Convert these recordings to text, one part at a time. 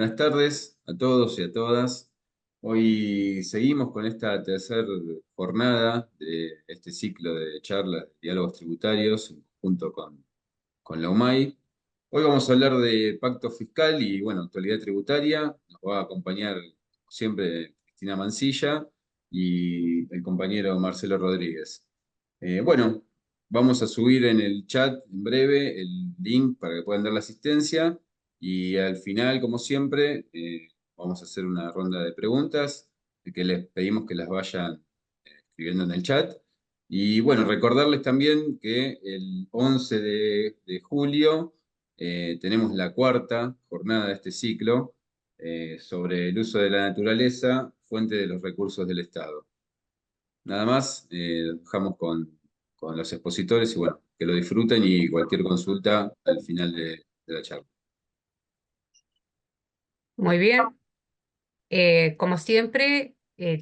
Buenas tardes a todos y a todas. Hoy seguimos con esta tercera jornada de este ciclo de charlas, de diálogos tributarios, junto con la UMAI. Hoy vamos a hablar de pacto fiscal y, bueno, actualidad tributaria. Nos va a acompañar, como siempre, Cristina Mancilla y el compañero Marcelo Rodríguez. Bueno, vamos a subir en el chat en breve el link para que puedan dar la asistencia. Y al final, como siempre, vamos a hacer una ronda de preguntas que les pedimos que las vayan escribiendo en el chat. Y bueno, recordarles también que el 11 de julio tenemos la cuarta jornada de este ciclo sobre el uso de la naturaleza, fuente de los recursos del Estado. Nada más, dejamos con los expositores y bueno, que lo disfruten y cualquier consulta al final de la charla. Muy bien. Como siempre,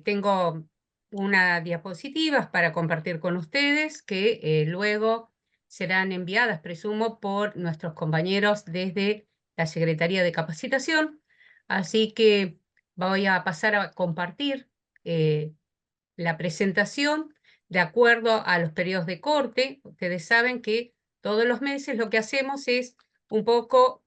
tengo unas diapositivas para compartir con ustedes que luego serán enviadas, presumo, por nuestros compañeros desde la Secretaría de Capacitación. Así que voy a pasar a compartir la presentación de acuerdo a los periodos de corte. Ustedes saben que todos los meses lo que hacemos es un poco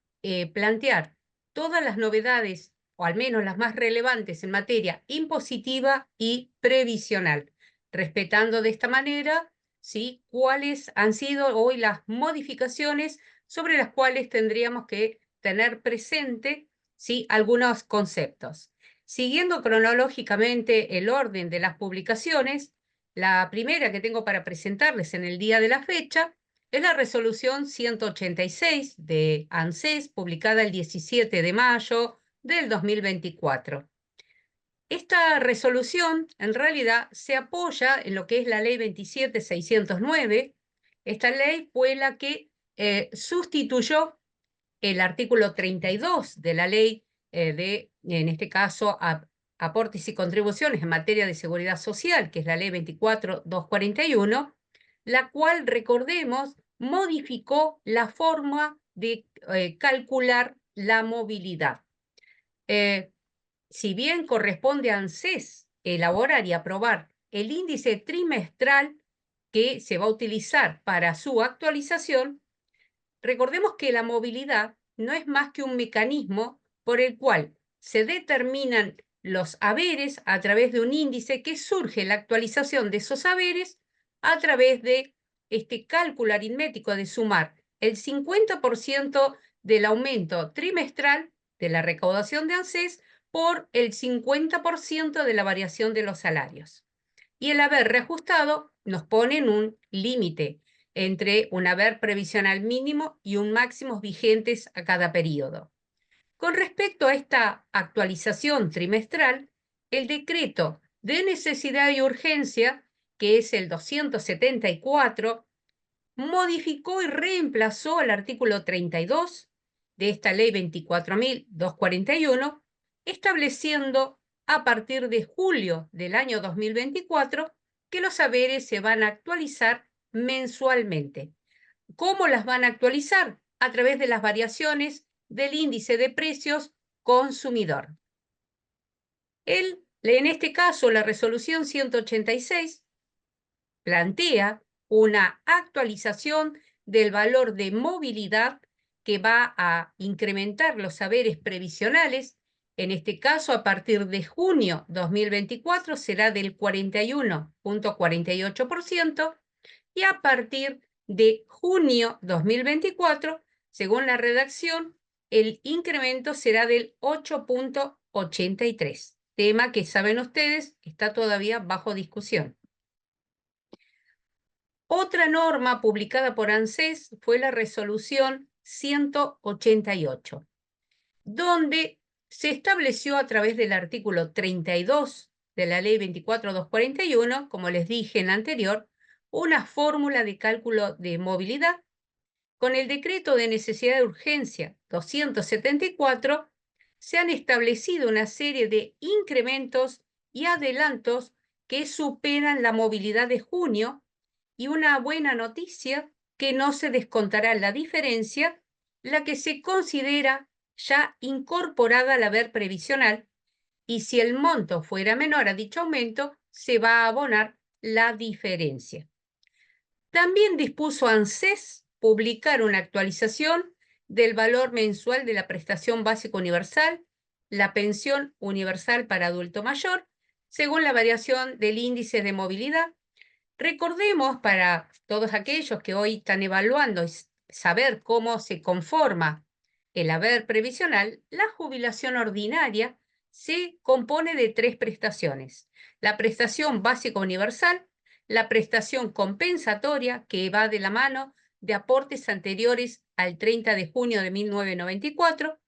plantear todas las novedades, o al menos las más relevantes en materia impositiva y previsional, respetando de esta manera, ¿sí?, cuáles han sido hoy las modificaciones sobre las cuales tendríamos que tener presente, ¿sí?, algunos conceptos. Siguiendo cronológicamente el orden de las publicaciones, la primera que tengo para presentarles en el día de la fecha es la resolución 186 de ANSES, publicada el 17 de mayo del 2024. Esta resolución en realidad se apoya en lo que es la ley 27.609. Esta ley fue la que sustituyó el artículo 32 de la ley en este caso, aportes y contribuciones en materia de seguridad social, que es la ley 24.241, la cual, recordemos, modificó la forma de calcular la movilidad. Si bien corresponde a ANSES elaborar y aprobar el índice trimestral que se va a utilizar para su actualización, recordemos que la movilidad no es más que un mecanismo por el cual se determinan los haberes a través de un índice que surge la actualización de esos haberes a través de este cálculo aritmético de sumar el 50% del aumento trimestral de la recaudación de ANSES por el 50% de la variación de los salarios. Y el haber reajustado nos pone en un límite entre un haber previsional mínimo y un máximo vigentes a cada periodo. Con respecto a esta actualización trimestral, el decreto de necesidad y urgencia, que es el 274, modificó y reemplazó el artículo 32 de esta ley 24.241, estableciendo a partir de julio del año 2024 que los haberes se van a actualizar mensualmente. ¿Cómo las van a actualizar? A través de las variaciones del índice de precios consumidor. En este caso, la resolución 186 plantea una actualización del valor de movilidad que va a incrementar los saberes previsionales. En este caso, a partir de junio 2024 será del 41.48% y a partir de junio 2024, según la redacción, el incremento será del 8.83%, tema que saben ustedes está todavía bajo discusión. Otra norma publicada por ANSES fue la resolución 188, donde se estableció a través del artículo 32 de la ley 24.241, como les dije en la anterior, una fórmula de cálculo de movilidad. Con el decreto de necesidad de urgencia 274 se han establecido una serie de incrementos y adelantos que superan la movilidad de junio, y una buena noticia, que no se descontará la diferencia, la que se considera ya incorporada al haber previsional, y si el monto fuera menor a dicho aumento, se va a abonar la diferencia. También dispuso ANSES publicar una actualización del valor mensual de la prestación básica universal, la pensión universal para adulto mayor, según la variación del índice de movilidad. Recordemos, para todos aquellos que hoy están evaluando y saber cómo se conforma el haber previsional, la jubilación ordinaria se compone de 3 prestaciones: la prestación básica universal, la prestación compensatoria, que va de la mano de aportes anteriores al 30 de junio de 1994,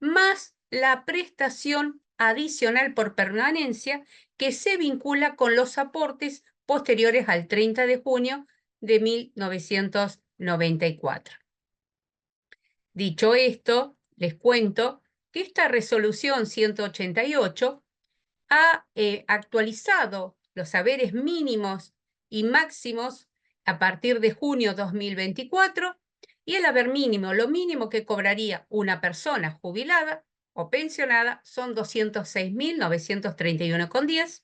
más la prestación adicional por permanencia, que se vincula con los aportes posteriores al 30 de junio de 1994. Dicho esto, les cuento que esta resolución 188 ha actualizado los haberes mínimos y máximos a partir de junio 2024, y el haber mínimo, lo mínimo que cobraría una persona jubilada o pensionada, son 206.931,10.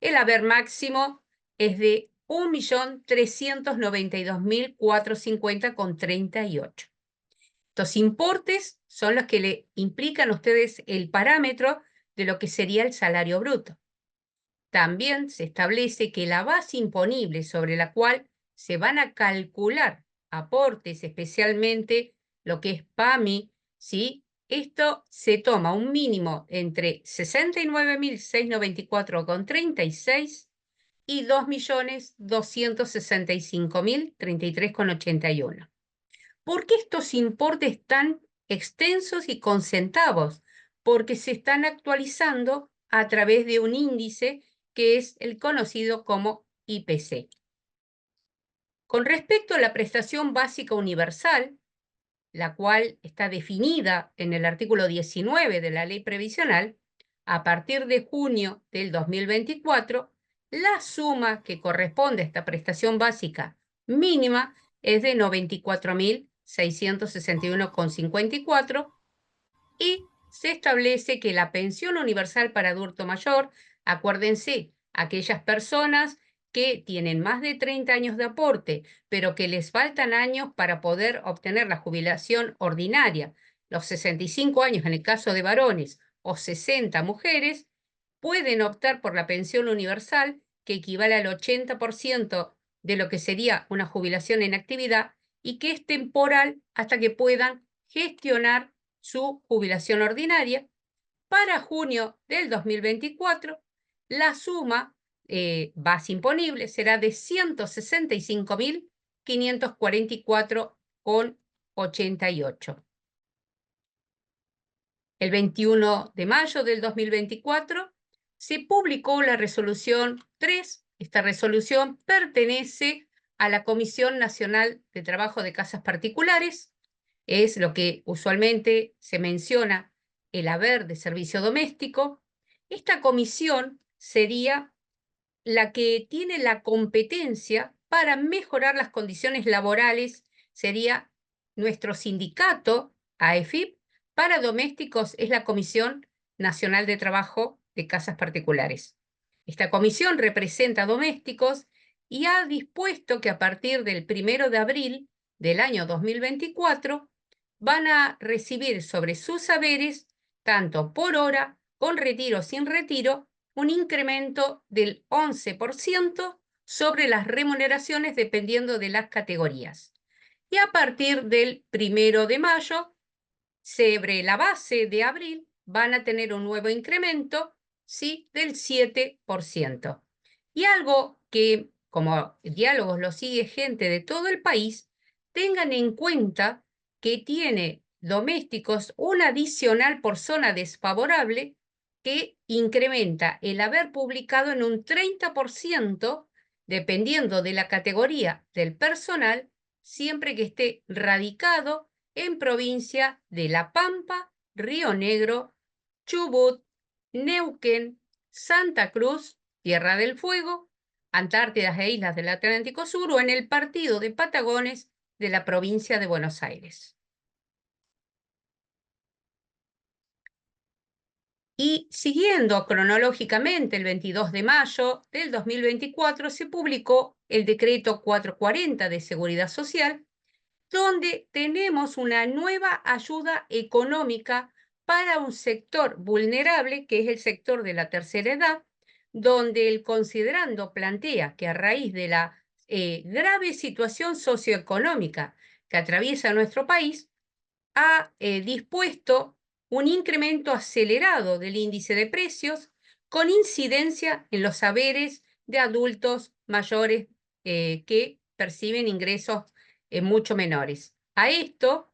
El haber máximo es de 1.392.450,38. Estos importes son los que le implican a ustedes el parámetro de lo que sería el salario bruto. También se establece que la base imponible sobre la cual se van a calcular aportes, especialmente lo que es PAMI, ¿sí? Esto se toma un mínimo entre 69.694,36 y 2.265.033,81. ¿Por qué estos importes tan extensos y con centavos? Porque se están actualizando a través de un índice que es el conocido como IPC. Con respecto a la prestación básica universal, la cual está definida en el artículo 19 de la Ley Previsional, a partir de junio del 2024, la suma que corresponde a esta prestación básica mínima es de 94.661,54, y se establece que la pensión universal para adulto mayor, acuérdense, aquellas personas que tienen más de 30 años de aporte, pero que les faltan años para poder obtener la jubilación ordinaria, los 65 años en el caso de varones o 60 mujeres, pueden optar por la pensión universal, que equivale al 80% de lo que sería una jubilación en actividad, y que es temporal hasta que puedan gestionar su jubilación ordinaria. Para junio del 2024, la suma base imponible será de 165.544,88. El 21 de mayo del 2024 se publicó la resolución 3. Esta resolución pertenece a la Comisión Nacional de Trabajo de Casas Particulares. Es lo que usualmente se menciona el haber de servicio doméstico. Esta comisión sería la que tiene la competencia para mejorar las condiciones laborales, sería nuestro sindicato, AEFIP. Para domésticos es la Comisión Nacional de Trabajo de Casas Particulares. Esta comisión representa a domésticos y ha dispuesto que a partir del 1 de abril del año 2024 van a recibir sobre sus saberes, tanto por hora, con retiro o sin retiro, un incremento del 11% sobre las remuneraciones dependiendo de las categorías. Y a partir del 1 de mayo, sobre la base de abril, van a tener un nuevo incremento, ¿sí?, del 7%. Y algo que, como Diálogos lo sigue gente de todo el país, tengan en cuenta que tiene domésticos un adicional por zona desfavorable que incrementa el haber publicado en un 30%, dependiendo de la categoría del personal, siempre que esté radicado en provincia de La Pampa, Río Negro, Chubut, Neuquén, Santa Cruz, Tierra del Fuego, Antártidas e Islas del Atlántico Sur, o en el partido de Patagones de la provincia de Buenos Aires. Y siguiendo cronológicamente, el 22 de mayo del 2024 se publicó el decreto 440 de Seguridad Social, donde tenemos una nueva ayuda económica para un sector vulnerable, que es el sector de la tercera edad, donde el considerando plantea que a raíz de la grave situación socioeconómica que atraviesa nuestro país, ha dispuesto un incremento acelerado del índice de precios con incidencia en los saberes de adultos mayores que perciben ingresos mucho menores. A esto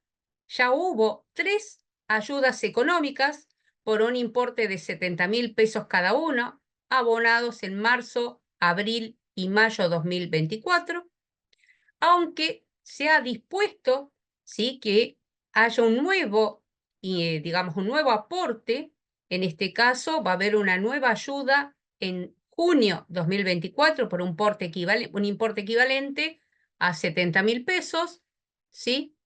ya hubo 3 ayudas económicas por un importe de 70.000 pesos cada uno, abonados en marzo, abril y mayo 2024, aunque se ha dispuesto, ¿sí?, que haya un nuevo, digamos, un nuevo aporte. En este caso va a haber una nueva ayuda en junio 2024 por un importe equivalente a 70.000 pesos, ¿sí?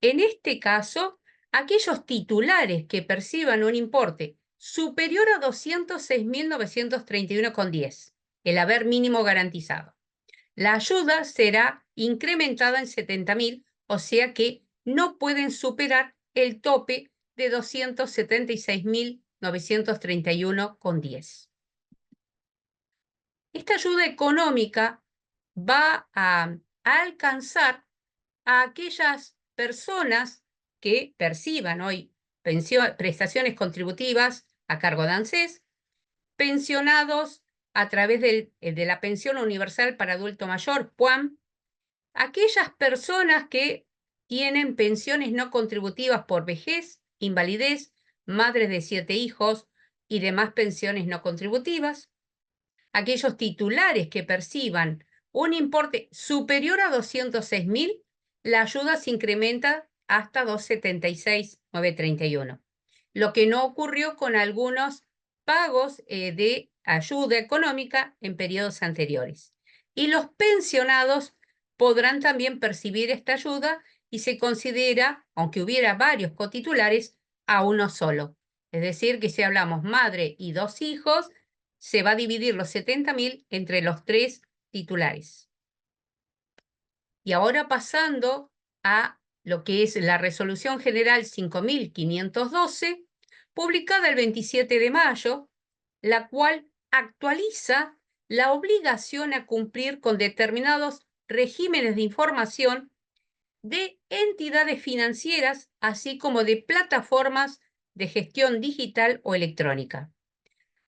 En este caso, aquellos titulares que perciban un importe superior a 206.931,10, el haber mínimo garantizado, la ayuda será incrementada en 70.000, o sea que no pueden superar el tope de 276.931,10. Esta ayuda económica va a alcanzar a aquellas personas que perciban hoy prestaciones contributivas a cargo de ANSES, pensionados a través de la Pensión Universal para Adulto Mayor, PUAM, aquellas personas que tienen pensiones no contributivas por vejez, invalidez, madres de 7 hijos y demás pensiones no contributivas, aquellos titulares que perciban un importe superior a 206.000, la ayuda se incrementa hasta 276.931. Lo que no ocurrió con algunos pagos de ayuda económica en periodos anteriores. Y los pensionados podrán también percibir esta ayuda y se considera, aunque hubiera varios cotitulares, a uno solo. Es decir, que si hablamos madre y 2 hijos, se va a dividir los 70.000 entre los 3 titulares. Y ahora pasando a lo que es la Resolución General 5.512, publicada el 27 de mayo, la cual actualiza la obligación a cumplir con determinados regímenes de información de entidades financieras, así como de plataformas de gestión digital o electrónica.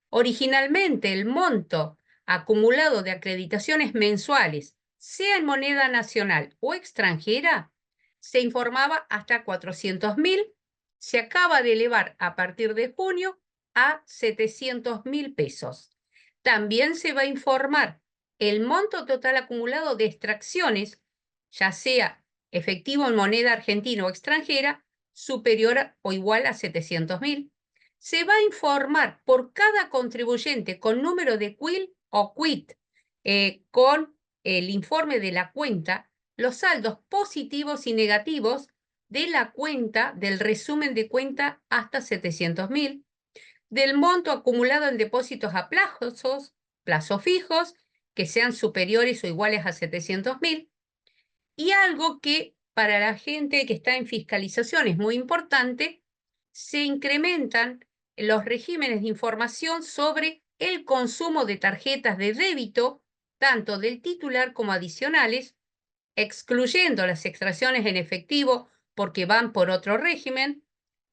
Originalmente, el monto acumulado de acreditaciones mensuales, sea en moneda nacional o extranjera, se informaba hasta 400.000, se acaba de elevar a partir de junio a 700.000 pesos. También se va a informar el monto total acumulado de extracciones, ya sea efectivo en moneda argentina o extranjera, superior o igual a 700.000. Se va a informar por cada contribuyente con número de CUIL o CUIT, con el informe de la cuenta, los saldos positivos y negativos de la cuenta, del resumen de cuenta hasta 700.000, del monto acumulado en depósitos a plazos fijos, que sean superiores o iguales a 700.000, y algo que para la gente que está en fiscalización es muy importante, se incrementan los regímenes de información sobre el consumo de tarjetas de débito, tanto del titular como adicionales, excluyendo las extracciones en efectivo porque van por otro régimen,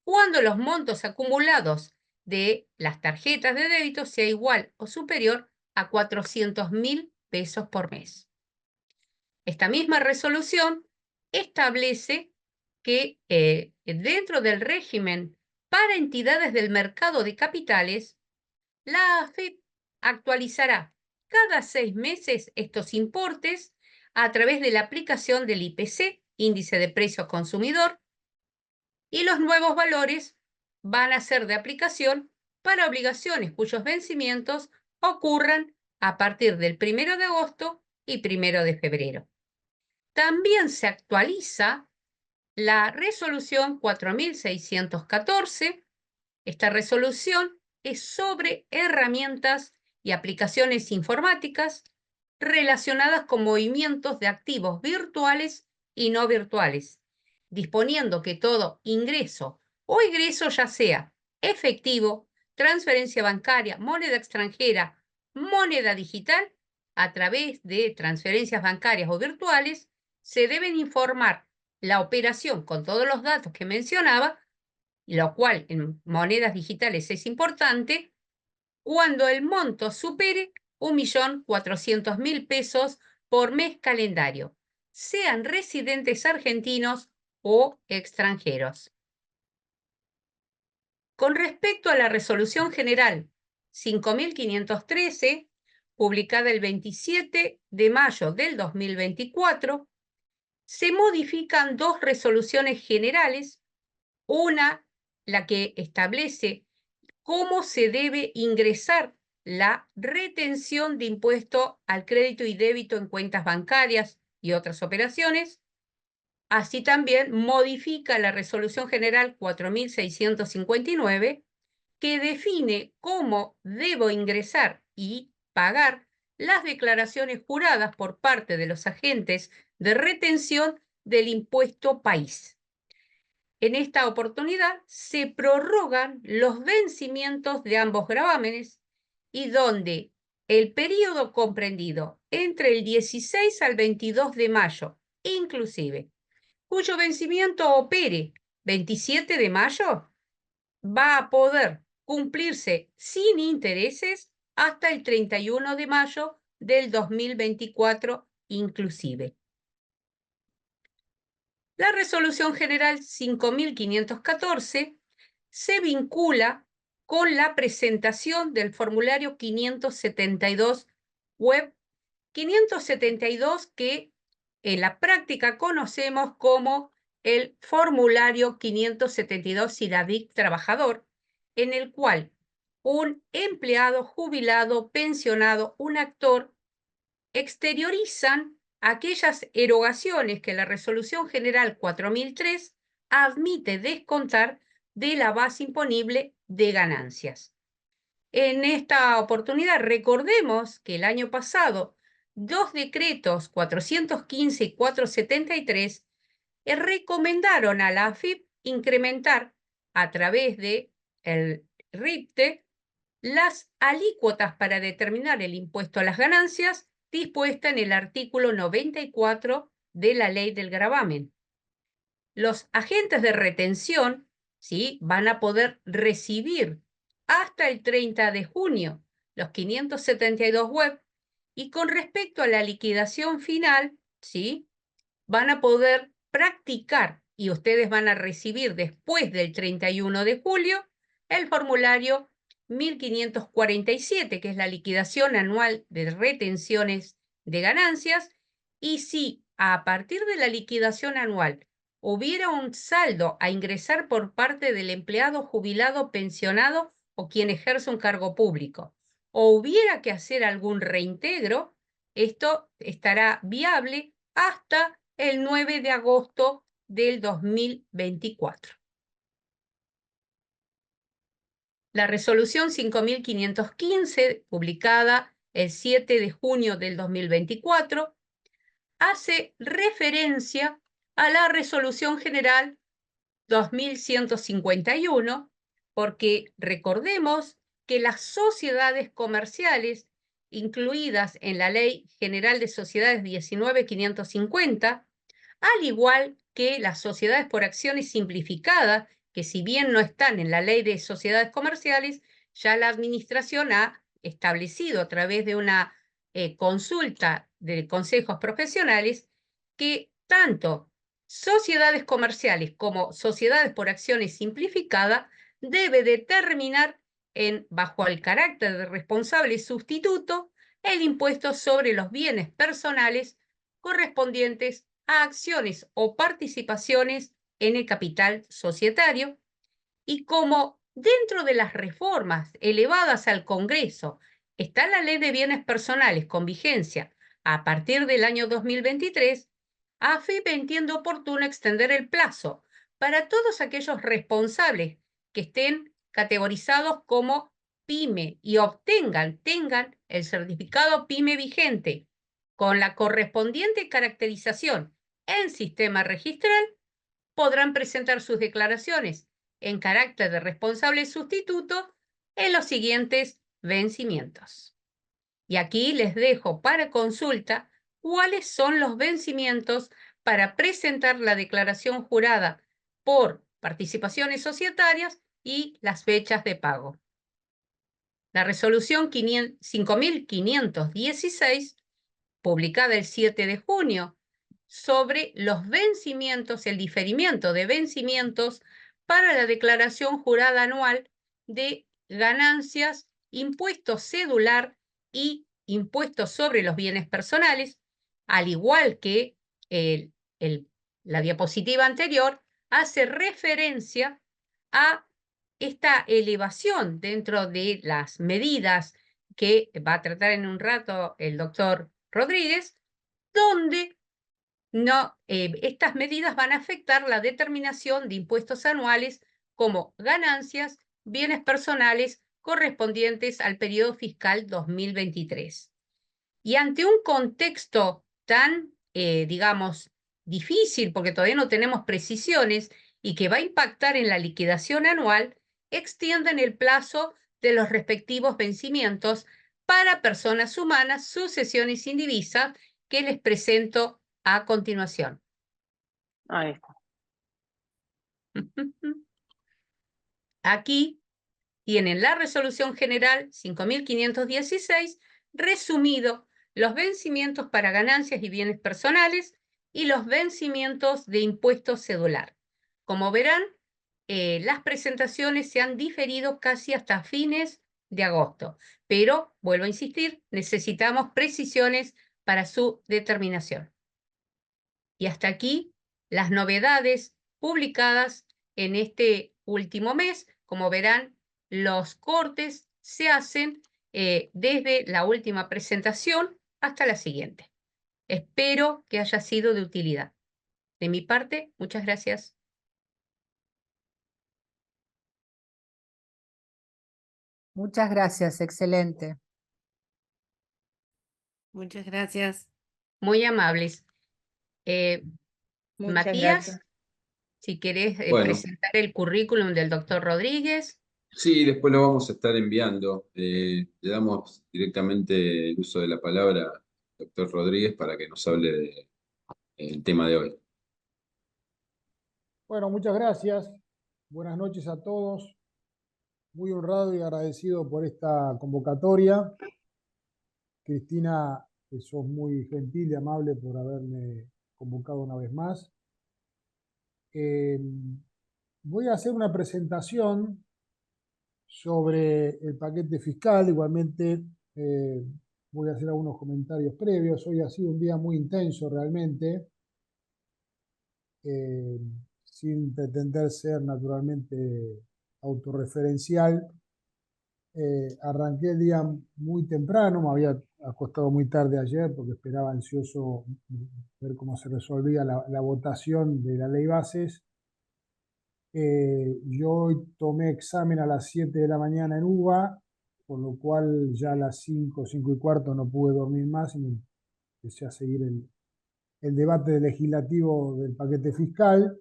cuando los montos acumulados de las tarjetas de débito sea igual o superior a 400.000 pesos por mes. Esta misma resolución establece que dentro del régimen para entidades del mercado de capitales, la AFIP actualizará cada 6 meses estos importes a través de la aplicación del IPC, Índice de Precio Consumidor, y los nuevos valores van a ser de aplicación para obligaciones cuyos vencimientos ocurran a partir del 1 de agosto y 1 de febrero. También se actualiza la resolución 4.614. Esta resolución es sobre herramientas y aplicaciones informáticas relacionadas con movimientos de activos virtuales y no virtuales, disponiendo que todo ingreso o egreso, ya sea efectivo, transferencia bancaria, moneda extranjera, moneda digital, a través de transferencias bancarias o virtuales, se deben informar la operación con todos los datos que mencionaba, lo cual en monedas digitales es importante, cuando el monto supere 1.400.000 pesos por mes calendario, sean residentes argentinos o extranjeros. Con respecto a la Resolución General 5.513, publicada el 27 de mayo del 2024, se modifican dos resoluciones generales, una, la que establece cómo se debe ingresar la retención de impuesto al crédito y débito en cuentas bancarias y otras operaciones. Así también modifica la Resolución General 4.659, que define cómo debo ingresar y pagar las declaraciones juradas por parte de los agentes de retención del impuesto país. En esta oportunidad se prorrogan los vencimientos de ambos gravámenes y donde el periodo comprendido entre el 16 al 22 de mayo, inclusive, cuyo vencimiento opere 27 de mayo, va a poder cumplirse sin intereses hasta el 31 de mayo del 2024 inclusive. La Resolución General 5.514 se vincula con la presentación del formulario 572 web 572, que en la práctica conocemos como el formulario 572 SIDADIC trabajador, en el cual un empleado, jubilado, pensionado, un actor, exteriorizan aquellas erogaciones que la Resolución General 4003 admite descontar de la base imponible de ganancias. En esta oportunidad, recordemos que el año pasado, dos decretos 415 y 473 recomendaron a la AFIP incrementar a través de el RIPTE las alícuotas para determinar el impuesto a las ganancias dispuesta en el artículo 94 de la ley del gravamen. Los agentes de retención, ¿sí?, van a poder recibir hasta el 30 de junio los 572 web, y con respecto a la liquidación final, ¿sí?, van a poder practicar y ustedes van a recibir después del 31 de julio el formulario 1547, que es la liquidación anual de retenciones de ganancias, y si a partir de la liquidación anual hubiera un saldo a ingresar por parte del empleado jubilado, pensionado o quien ejerce un cargo público, o hubiera que hacer algún reintegro, esto estará viable hasta el 9 de agosto del 2024. La Resolución 5.515, publicada el 7 de junio del 2024, hace referencia a la Resolución General 2151, porque recordemos que las sociedades comerciales incluidas en la Ley General de Sociedades 19.550, al igual que las sociedades por acciones simplificadas, que si bien no están en la Ley de Sociedades Comerciales, ya la Administración ha establecido a través de una consulta de consejos profesionales que tanto sociedades comerciales como sociedades por acciones simplificadas debe determinar bajo el carácter de responsable sustituto el impuesto sobre los bienes personales correspondientes a acciones o participaciones en el capital societario, y como dentro de las reformas elevadas al Congreso está la Ley de Bienes Personales con vigencia a partir del año 2023, AFIP entiende oportuno extender el plazo para todos aquellos responsables que estén categorizados como PYME y tengan el certificado PYME vigente con la correspondiente caracterización en sistema registral, podrán presentar sus declaraciones en carácter de responsable sustituto en los siguientes vencimientos. Y aquí les dejo para consulta cuáles son los vencimientos para presentar la declaración jurada por participaciones societarias y las fechas de pago. La resolución 5516, publicada el 7 de junio, sobre los vencimientos, el diferimiento de vencimientos para la declaración jurada anual de ganancias, impuesto cedular y impuestos sobre los bienes personales, al igual que la diapositiva anterior, hace referencia a esta elevación dentro de las medidas que va a tratar en un rato el doctor Rodríguez, donde estas medidas van a afectar la determinación de impuestos anuales como ganancias, bienes personales correspondientes al periodo fiscal 2023. Y ante un contexto tan, digamos, difícil, porque todavía no tenemos precisiones, y que va a impactar en la liquidación anual, extienden el plazo de los respectivos vencimientos para personas humanas, sucesiones indivisas, que les presento a continuación. Ahí está. Aquí tienen la resolución general 5516, resumido los vencimientos para ganancias y bienes personales y los vencimientos de impuesto cedular. Como verán, las presentaciones se han diferido casi hasta fines de agosto, pero, vuelvo a insistir, necesitamos precisiones para su determinación. Y hasta aquí las novedades publicadas en este último mes. Como verán, los cortes se hacen desde la última presentación hasta la siguiente. Espero que haya sido de utilidad. De mi parte, muchas gracias. Muchas gracias, excelente. Muchas gracias. Muy amables. Muchas Matías, gracias. si querés Bueno, presentar el currículum del doctor Rodríguez. sí, después lo vamos a estar enviando. Le damos directamente el uso de la palabra al doctor Rodríguez para que nos hable del tema de hoy. Bueno, muchas gracias. Buenas noches a todos. Muy honrado y agradecido por esta convocatoria. Cristina, que sos muy gentil y amable por haberme convocado una vez más. Voy a hacer una presentación sobre el paquete fiscal. Igualmente voy a hacer algunos comentarios previos. Hoy ha sido un día muy intenso realmente. Sin pretender ser naturalmente autorreferencial. Arranqué el día muy temprano, me había acostado muy tarde ayer porque esperaba ansioso ver cómo se resolvía la votación de la ley bases. Yo hoy tomé examen a las 7 de la mañana en UBA, por lo cual ya a las 5:05:15 no pude dormir más y empecé a seguir el debate legislativo del paquete fiscal.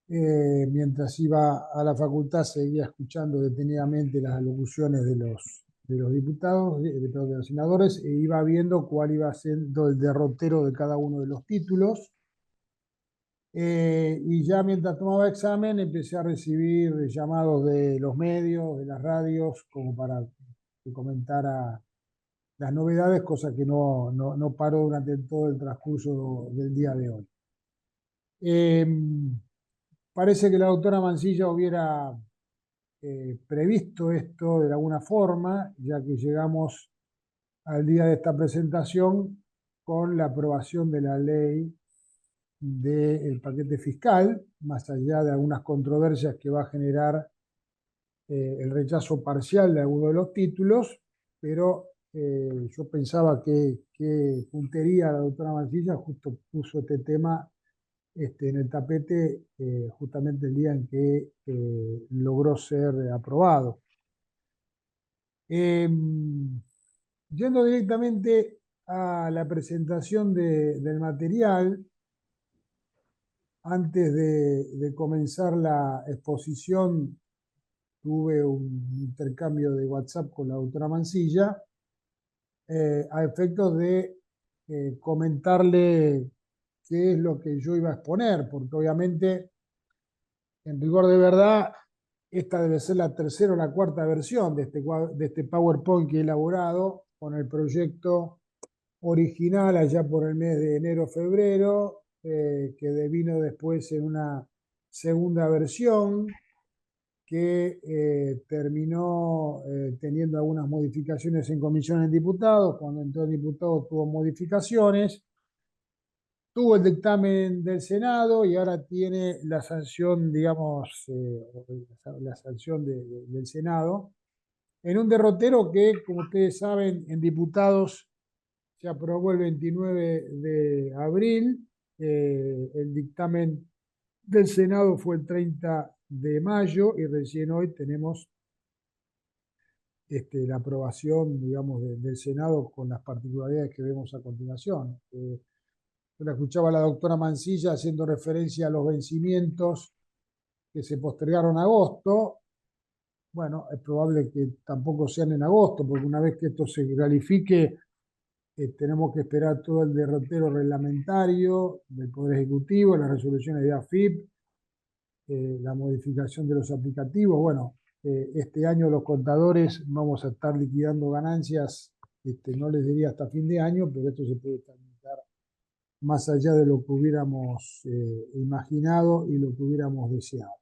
Mientras iba a la facultad seguía escuchando detenidamente las alocuciones de los diputados, de los senadores, e iba viendo cuál iba siendo el derrotero de cada uno de los títulos. Y ya mientras tomaba examen empecé a recibir llamados de los medios, de las radios, como para que comentara las novedades, cosa que no paró durante todo el transcurso del día de hoy. Parece que la doctora Mancilla hubiera previsto esto de alguna forma, ya que llegamos al día de esta presentación con la aprobación de la ley del paquete fiscal, más allá de algunas controversias que va a generar el rechazo parcial de algunos de los títulos, pero yo pensaba que puntería la doctora Mancilla justo puso este tema en el tapete justamente el día en que logró ser aprobado. Yendo directamente a la presentación del material, antes de comenzar la exposición, tuve un intercambio de WhatsApp con la doctora Mansilla, a efectos de comentarle qué es lo que yo iba a exponer, porque obviamente, en rigor de verdad, esta debe ser la tercera o la cuarta versión de este PowerPoint que he elaborado con el proyecto original allá por el mes de enero-febrero, que devino después en una segunda versión que terminó teniendo algunas modificaciones en comisión en diputados. Cuando entró en diputados tuvo modificaciones, tuvo el dictamen del Senado y ahora tiene la sanción, digamos, la sanción del Senado, en un derrotero que, como ustedes saben, en diputados se aprobó el 29 de abril, el dictamen del Senado fue el 30 de mayo y recién hoy tenemos la aprobación, digamos, del Senado con las particularidades que vemos a continuación. Yo la escuchaba a la doctora Mansilla haciendo referencia a los vencimientos que se postergaron a agosto. Bueno, es probable que tampoco sean en agosto, porque una vez que esto se realifique, tenemos que esperar todo el derrotero reglamentario del Poder Ejecutivo, las resoluciones de AFIP, la modificación de los aplicativos. Bueno, este año los contadores vamos a estar liquidando ganancias, no les diría hasta fin de año, pero esto se puede tramitar más allá de lo que hubiéramos imaginado y lo que hubiéramos deseado.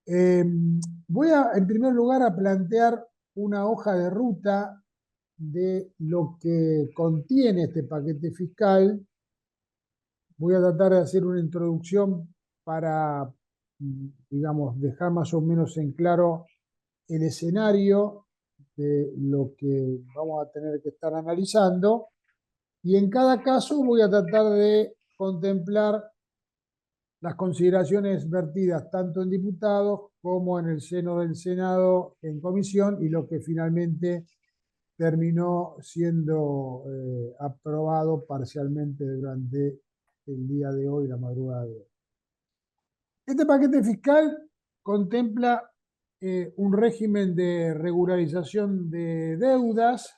Voy en primer lugar a plantear una hoja de ruta de lo que contiene este paquete fiscal. Voy a tratar de hacer una introducción para, digamos, dejar más o menos en claro el escenario de lo que vamos a tener que estar analizando. Y en cada caso voy a tratar de contemplar las consideraciones vertidas tanto en diputados como en el seno del Senado en comisión y lo que finalmente terminó siendo aprobado parcialmente durante el día de hoy, la madrugada de hoy. Este paquete fiscal contempla un régimen de regularización de deudas,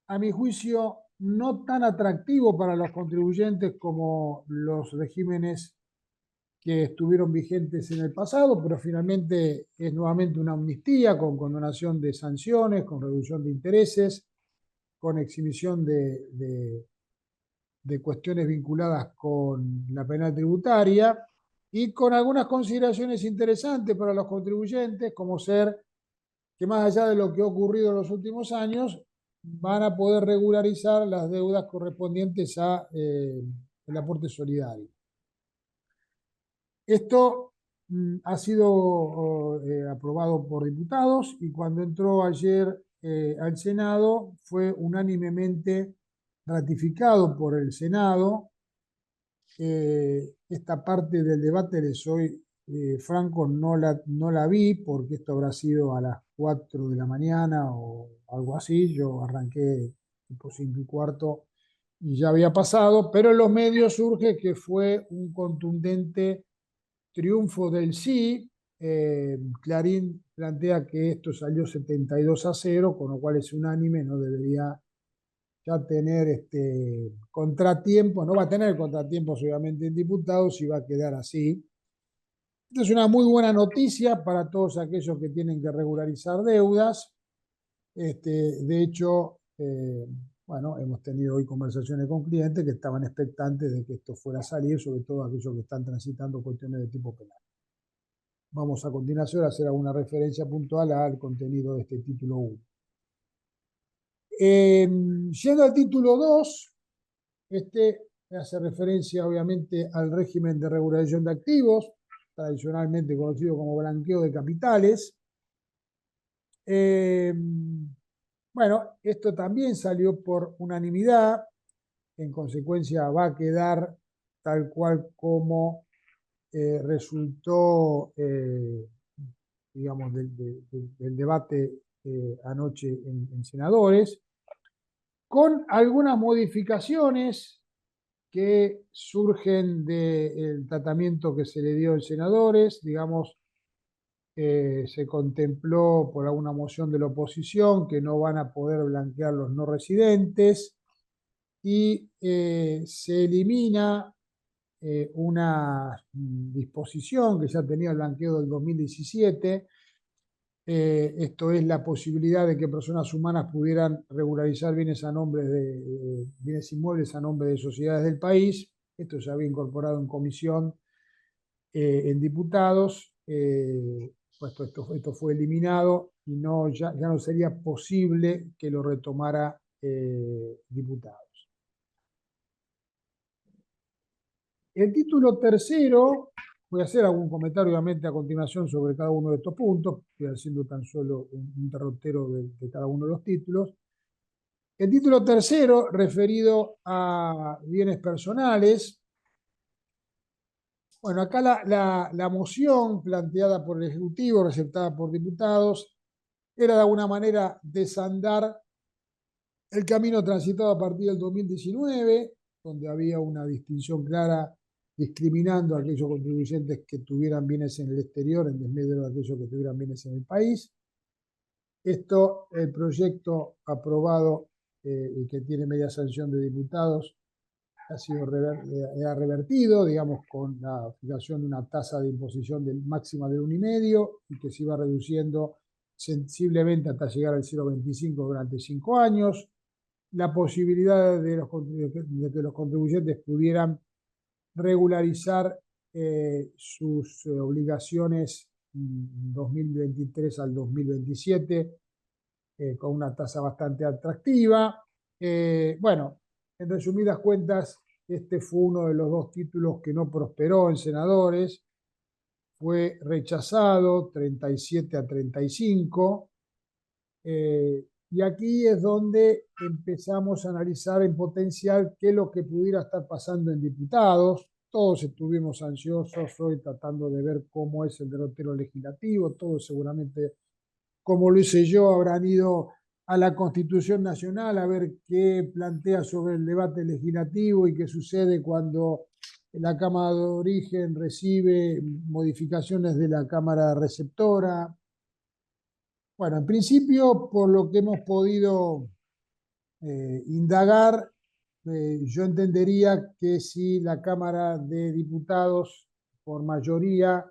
a mi juicio, no tan atractivo para los contribuyentes como los regímenes que estuvieron vigentes en el pasado, pero finalmente es nuevamente una amnistía con condonación de sanciones, con reducción de intereses, con exhibición de cuestiones vinculadas con la penal tributaria y con algunas consideraciones interesantes para los contribuyentes, como ser que más allá de lo que ha ocurrido en los últimos años, van a poder regularizar las deudas correspondientes a el aporte solidario. Esto ha sido aprobado por diputados y cuando entró ayer al Senado fue unánimemente ratificado por el Senado. Esta parte del debate, les soy franco, no la vi porque esto habrá sido a las 4 de la mañana o algo así. Yo arranqué tipo 5:15 y ya había pasado, pero en los medios surge que fue un contundente triunfo del sí. Clarín plantea que esto salió 72-0, con lo cual es unánime, no debería ya tener contratiempos, no va a tener contratiempos obviamente en diputados y va a quedar así. Esto es una muy buena noticia para todos aquellos que tienen que regularizar deudas. De hecho, bueno, hemos tenido hoy conversaciones con clientes que estaban expectantes de que esto fuera a salir, sobre todo aquellos que están transitando cuestiones de tipo penal. Vamos a continuación a hacer alguna referencia puntual al contenido de este título 1. Yendo al título 2, hace referencia obviamente al régimen de regularización de activos, tradicionalmente conocido como blanqueo de capitales. Bueno, esto también salió por unanimidad, en consecuencia va a quedar tal cual como resultó digamos, del debate anoche en senadores, con algunas modificaciones que surgen del tratamiento que se le dio en senadores, digamos, se contempló por alguna moción de la oposición que no van a poder blanquear los no residentes y se elimina una disposición que ya tenía el blanqueo del 2017. Esto es la posibilidad de que personas humanas pudieran regularizar bienes a nombre de bienes inmuebles a nombre de sociedades del país. Esto se había incorporado en comisión en diputados. Pues esto fue eliminado y ya no sería posible que lo retomara diputados. El título tercero, voy a hacer algún comentario obviamente a continuación sobre cada uno de estos puntos, estoy haciendo tan solo un derrotero de cada uno de los títulos. El título tercero, referido a bienes personales. Bueno, acá la moción planteada por el Ejecutivo, receptada por diputados, era de alguna manera desandar el camino transitado a partir del 2019, donde había una distinción clara discriminando a aquellos contribuyentes que tuvieran bienes en el exterior en desmedro de aquellos que tuvieran bienes en el país. Esto, el proyecto aprobado y que tiene media sanción de diputados, ha sido revertido, digamos, con la fijación de una tasa de imposición máxima de 1,5 y que se iba reduciendo sensiblemente hasta llegar al 0,25 durante 5 años. La posibilidad de que los contribuyentes pudieran regularizar sus obligaciones 2023 al 2027 con una tasa bastante atractiva. Bueno, en resumidas cuentas, este fue uno de los dos títulos que no prosperó en senadores. Fue rechazado 37-35. Y aquí es donde empezamos a analizar en potencial qué es lo que pudiera estar pasando en diputados. Todos estuvimos ansiosos hoy tratando de ver cómo es el derrotero legislativo. Todos seguramente, como lo hice yo, habrán ido a la Constitución Nacional a ver qué plantea sobre el debate legislativo y qué sucede cuando la Cámara de Origen recibe modificaciones de la Cámara Receptora. Bueno, en principio, por lo que hemos podido indagar, yo entendería que si la Cámara de Diputados, por mayoría,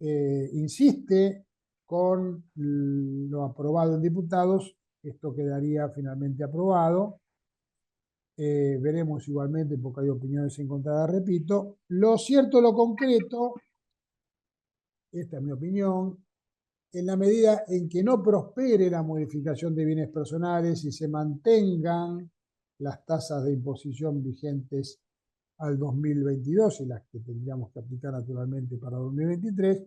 insiste con lo aprobado en diputados, esto quedaría finalmente aprobado. Veremos igualmente, porque hay opiniones encontradas, repito. Lo cierto, lo concreto, esta es mi opinión, en la medida en que no prospere la modificación de bienes personales y se mantengan las tasas de imposición vigentes al 2022 y las que tendríamos que aplicar naturalmente para 2023,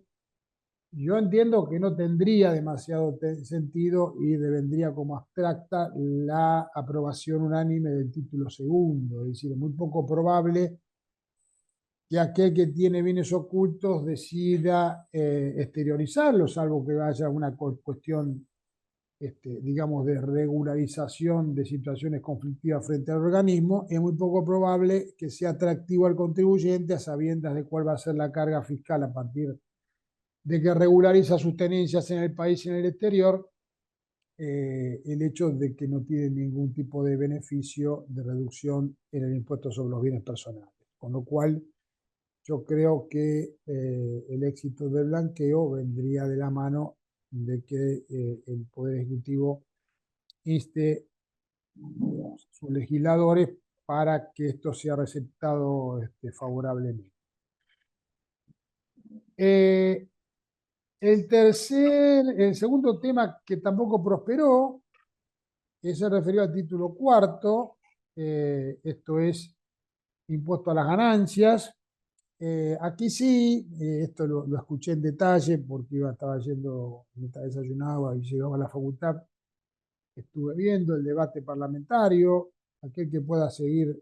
yo entiendo que no tendría demasiado sentido y vendría como abstracta la aprobación unánime del título segundo. Es decir, es muy poco probable que aquel que tiene bienes ocultos decida exteriorizarlos, salvo que haya una cuestión, digamos, de regularización de situaciones conflictivas frente al organismo. Es muy poco probable que sea atractivo al contribuyente a sabiendas de cuál va a ser la carga fiscal a partir de que regulariza sus tenencias en el país y en el exterior, el hecho de que no tiene ningún tipo de beneficio de reducción en el impuesto sobre los bienes personales. Con lo cual, yo creo que el éxito del blanqueo vendría de la mano de que el Poder Ejecutivo inste a sus legisladores para que esto sea receptado favorablemente. El segundo tema que tampoco prosperó se refirió al título cuarto, esto es impuesto a las ganancias. Aquí sí, esto lo escuché en detalle porque estaba yendo, mientras desayunaba y llegaba a la facultad, estuve viendo el debate parlamentario. Aquel que pueda seguir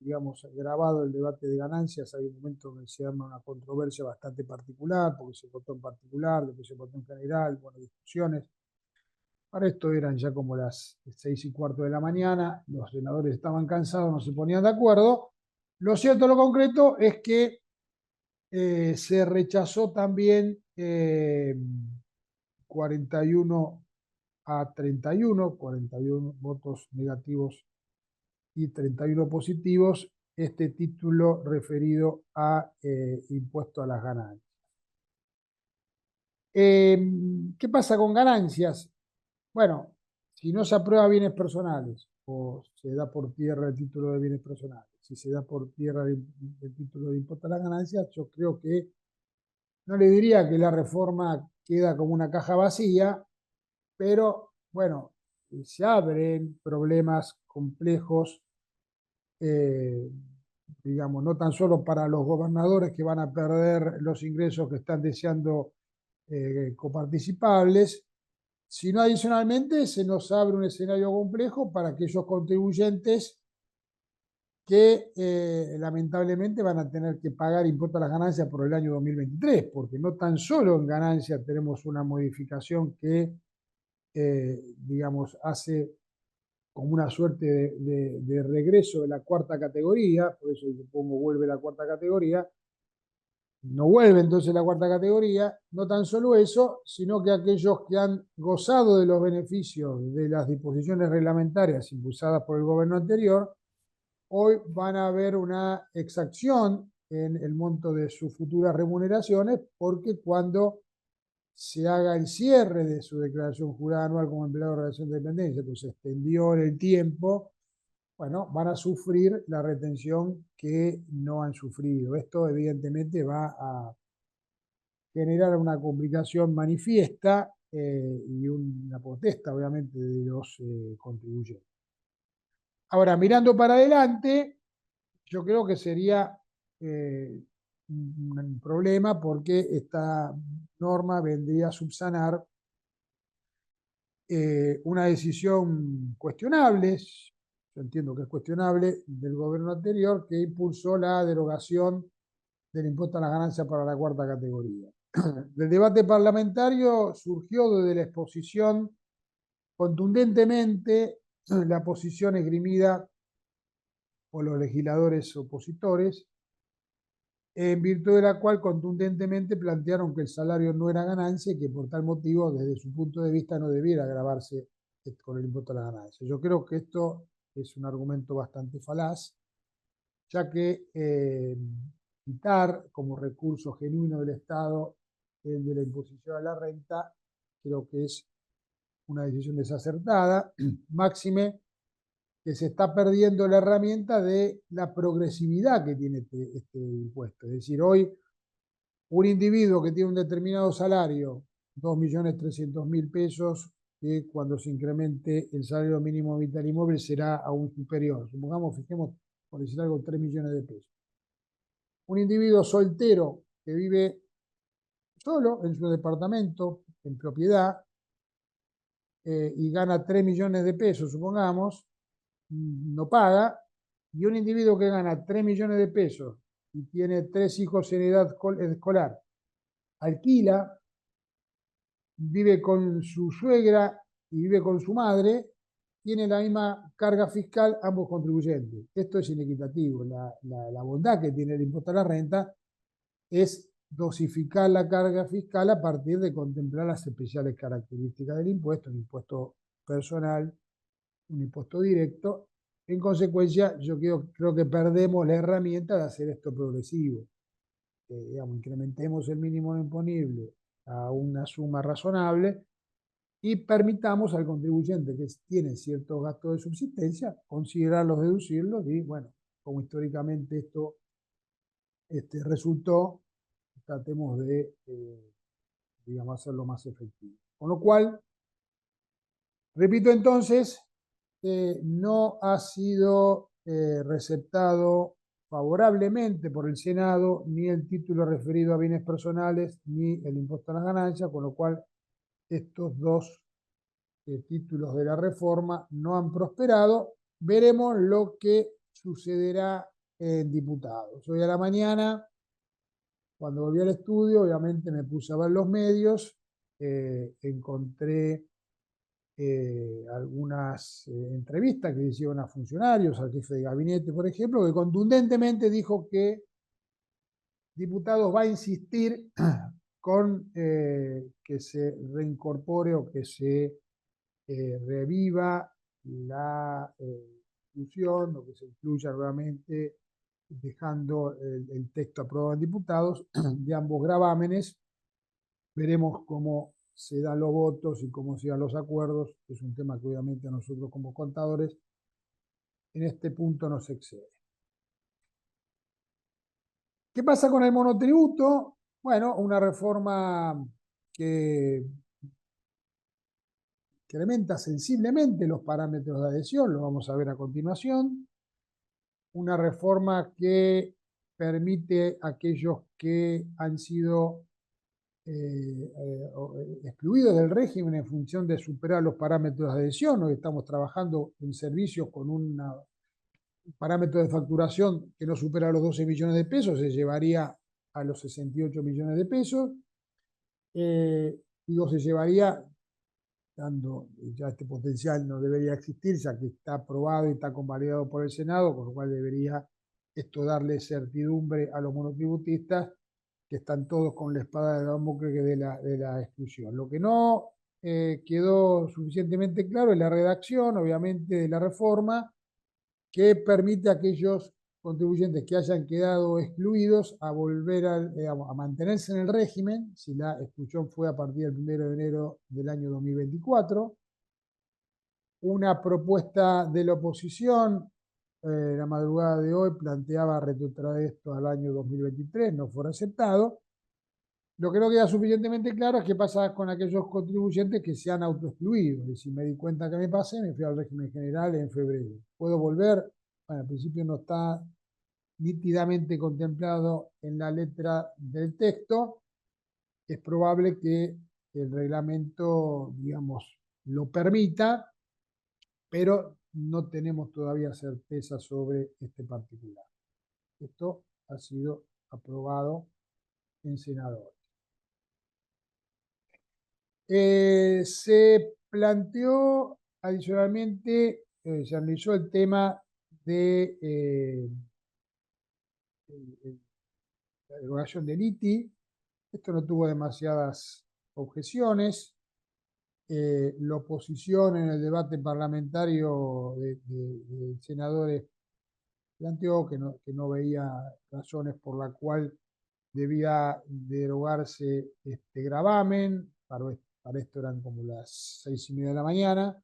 digamos, grabado el debate de ganancias. Hay un momento que se arma una controversia bastante particular, porque se votó en particular, después se votó en general, bueno, discusiones. Para esto eran ya como las 6:15 de la mañana, los senadores estaban cansados, no se ponían de acuerdo. Lo cierto, lo concreto, es que se rechazó también 41-31, 41 votos negativos y 31 positivos, este título referido a impuesto a las ganancias. ¿Qué pasa con ganancias? Bueno, si no se aprueba bienes personales o se da por tierra el título de bienes personales, si se da por tierra el título de impuesto a las ganancias, yo creo que no le diría que la reforma queda como una caja vacía, pero bueno, se abren problemas complejos, digamos, no tan solo para los gobernadores que van a perder los ingresos que están deseando coparticipables, sino adicionalmente se nos abre un escenario complejo para aquellos contribuyentes que lamentablemente van a tener que pagar impuestos a las ganancias por el año 2023, porque no tan solo en ganancias tenemos una modificación que, digamos, hace como una suerte de regreso de la cuarta categoría, por eso yo pongo vuelve la cuarta categoría, no vuelve entonces la cuarta categoría, no tan solo eso, sino que aquellos que han gozado de los beneficios de las disposiciones reglamentarias impulsadas por el gobierno anterior, hoy van a ver una exacción en el monto de sus futuras remuneraciones, porque cuando se haga el cierre de su declaración jurada anual como empleado de relación de dependencia, pues se extendió en el tiempo, bueno, van a sufrir la retención que no han sufrido. Esto evidentemente va a generar una complicación manifiesta y una protesta, obviamente, de los contribuyentes. Ahora, mirando para adelante, yo creo que sería un problema, porque esta norma vendría a subsanar una decisión cuestionable, yo entiendo que es cuestionable, del gobierno anterior, que impulsó la derogación del impuesto a las ganancias para la cuarta categoría. Del debate parlamentario surgió desde la exposición contundentemente la posición esgrimida por los legisladores opositores, en virtud de la cual contundentemente plantearon que el salario no era ganancia y que por tal motivo, desde su punto de vista, no debiera gravarse con el impuesto a la ganancia. Yo creo que esto es un argumento bastante falaz, ya que quitar como recurso genuino del Estado el de la imposición a la renta, creo que es una decisión desacertada, máxime que se está perdiendo la herramienta de la progresividad que tiene este impuesto. Es decir, hoy un individuo que tiene un determinado salario, 2.300.000 pesos, que cuando se incremente el salario mínimo vital y móvil será aún superior. Supongamos, fijemos, por decir algo, 3 millones de pesos. Un individuo soltero que vive solo en su departamento, en propiedad, y gana 3 millones de pesos, supongamos, no paga, y un individuo que gana 3 millones de pesos y tiene 3 hijos en edad escolar, alquila, vive con su suegra y vive con su madre, tiene la misma carga fiscal ambos contribuyentes. Esto es inequitativo. La bondad que tiene el impuesto a la renta es dosificar la carga fiscal a partir de contemplar las especiales características del impuesto, un impuesto personal, un impuesto directo. En consecuencia, yo creo que perdemos la herramienta de hacer esto progresivo. Digamos, incrementemos el mínimo imponible a una suma razonable y permitamos al contribuyente que tiene ciertos gastos de subsistencia considerarlos, deducirlos, y bueno, como históricamente esto resultó, tratemos de, digamos, hacerlo más efectivo. Con lo cual, repito entonces, no ha sido receptado favorablemente por el Senado ni el título referido a bienes personales ni el impuesto a las ganancias, con lo cual estos dos títulos de la reforma no han prosperado. Veremos lo que sucederá en diputados. Hoy a la mañana, cuando volví al estudio, obviamente me puse a ver los medios, encontré algunas entrevistas que le hicieron a funcionarios, al jefe de gabinete, por ejemplo, que contundentemente dijo que Diputados va a insistir con que se reincorpore o que se reviva la inclusión o que se incluya nuevamente, dejando el texto aprobado en diputados de ambos gravámenes. Veremos cómo se dan los votos y cómo se dan los acuerdos. Es un tema que obviamente a nosotros como contadores en este punto nos excede. ¿Qué pasa con el monotributo? Bueno, una reforma que incrementa sensiblemente los parámetros de adhesión, lo vamos a ver a continuación. Una reforma que permite a aquellos que han sido excluidos del régimen en función de superar los parámetros de adhesión. Hoy estamos trabajando en servicios con un parámetro de facturación que no supera los 12 millones de pesos, se llevaría a los 68 millones de pesos. Digo, se llevaría, dando ya este potencial no debería existir, ya que está aprobado y está convalidado por el Senado, con lo cual debería esto darle certidumbre a los monotributistas que están todos con la espada de Damocles de la exclusión. Lo que no quedó suficientemente claro es la redacción, obviamente, de la reforma, que permite a aquellos contribuyentes que hayan quedado excluidos a volver a mantenerse en el régimen, si la exclusión fue a partir del 1 de enero del año 2024. Una propuesta de la oposición, la madrugada de hoy, planteaba retrotraer esto al año 2023, no fue aceptado. Lo que no queda suficientemente claro es qué pasa con aquellos contribuyentes que se han autoexcluido. Y si me di cuenta que me pasé, me fui al régimen general en febrero. ¿Puedo volver? Bueno, al principio no está nítidamente contemplado en la letra del texto. Es probable que el reglamento, digamos, lo permita, pero no tenemos todavía certeza sobre este particular. Esto ha sido aprobado en senadores. Se planteó adicionalmente, se analizó el tema de la derogación del ITI. Esto no tuvo demasiadas objeciones. La oposición en el debate parlamentario de senadores planteó que no veía razones por la cual debía derogarse este gravamen. Para esto eran como las 6:30 de la mañana.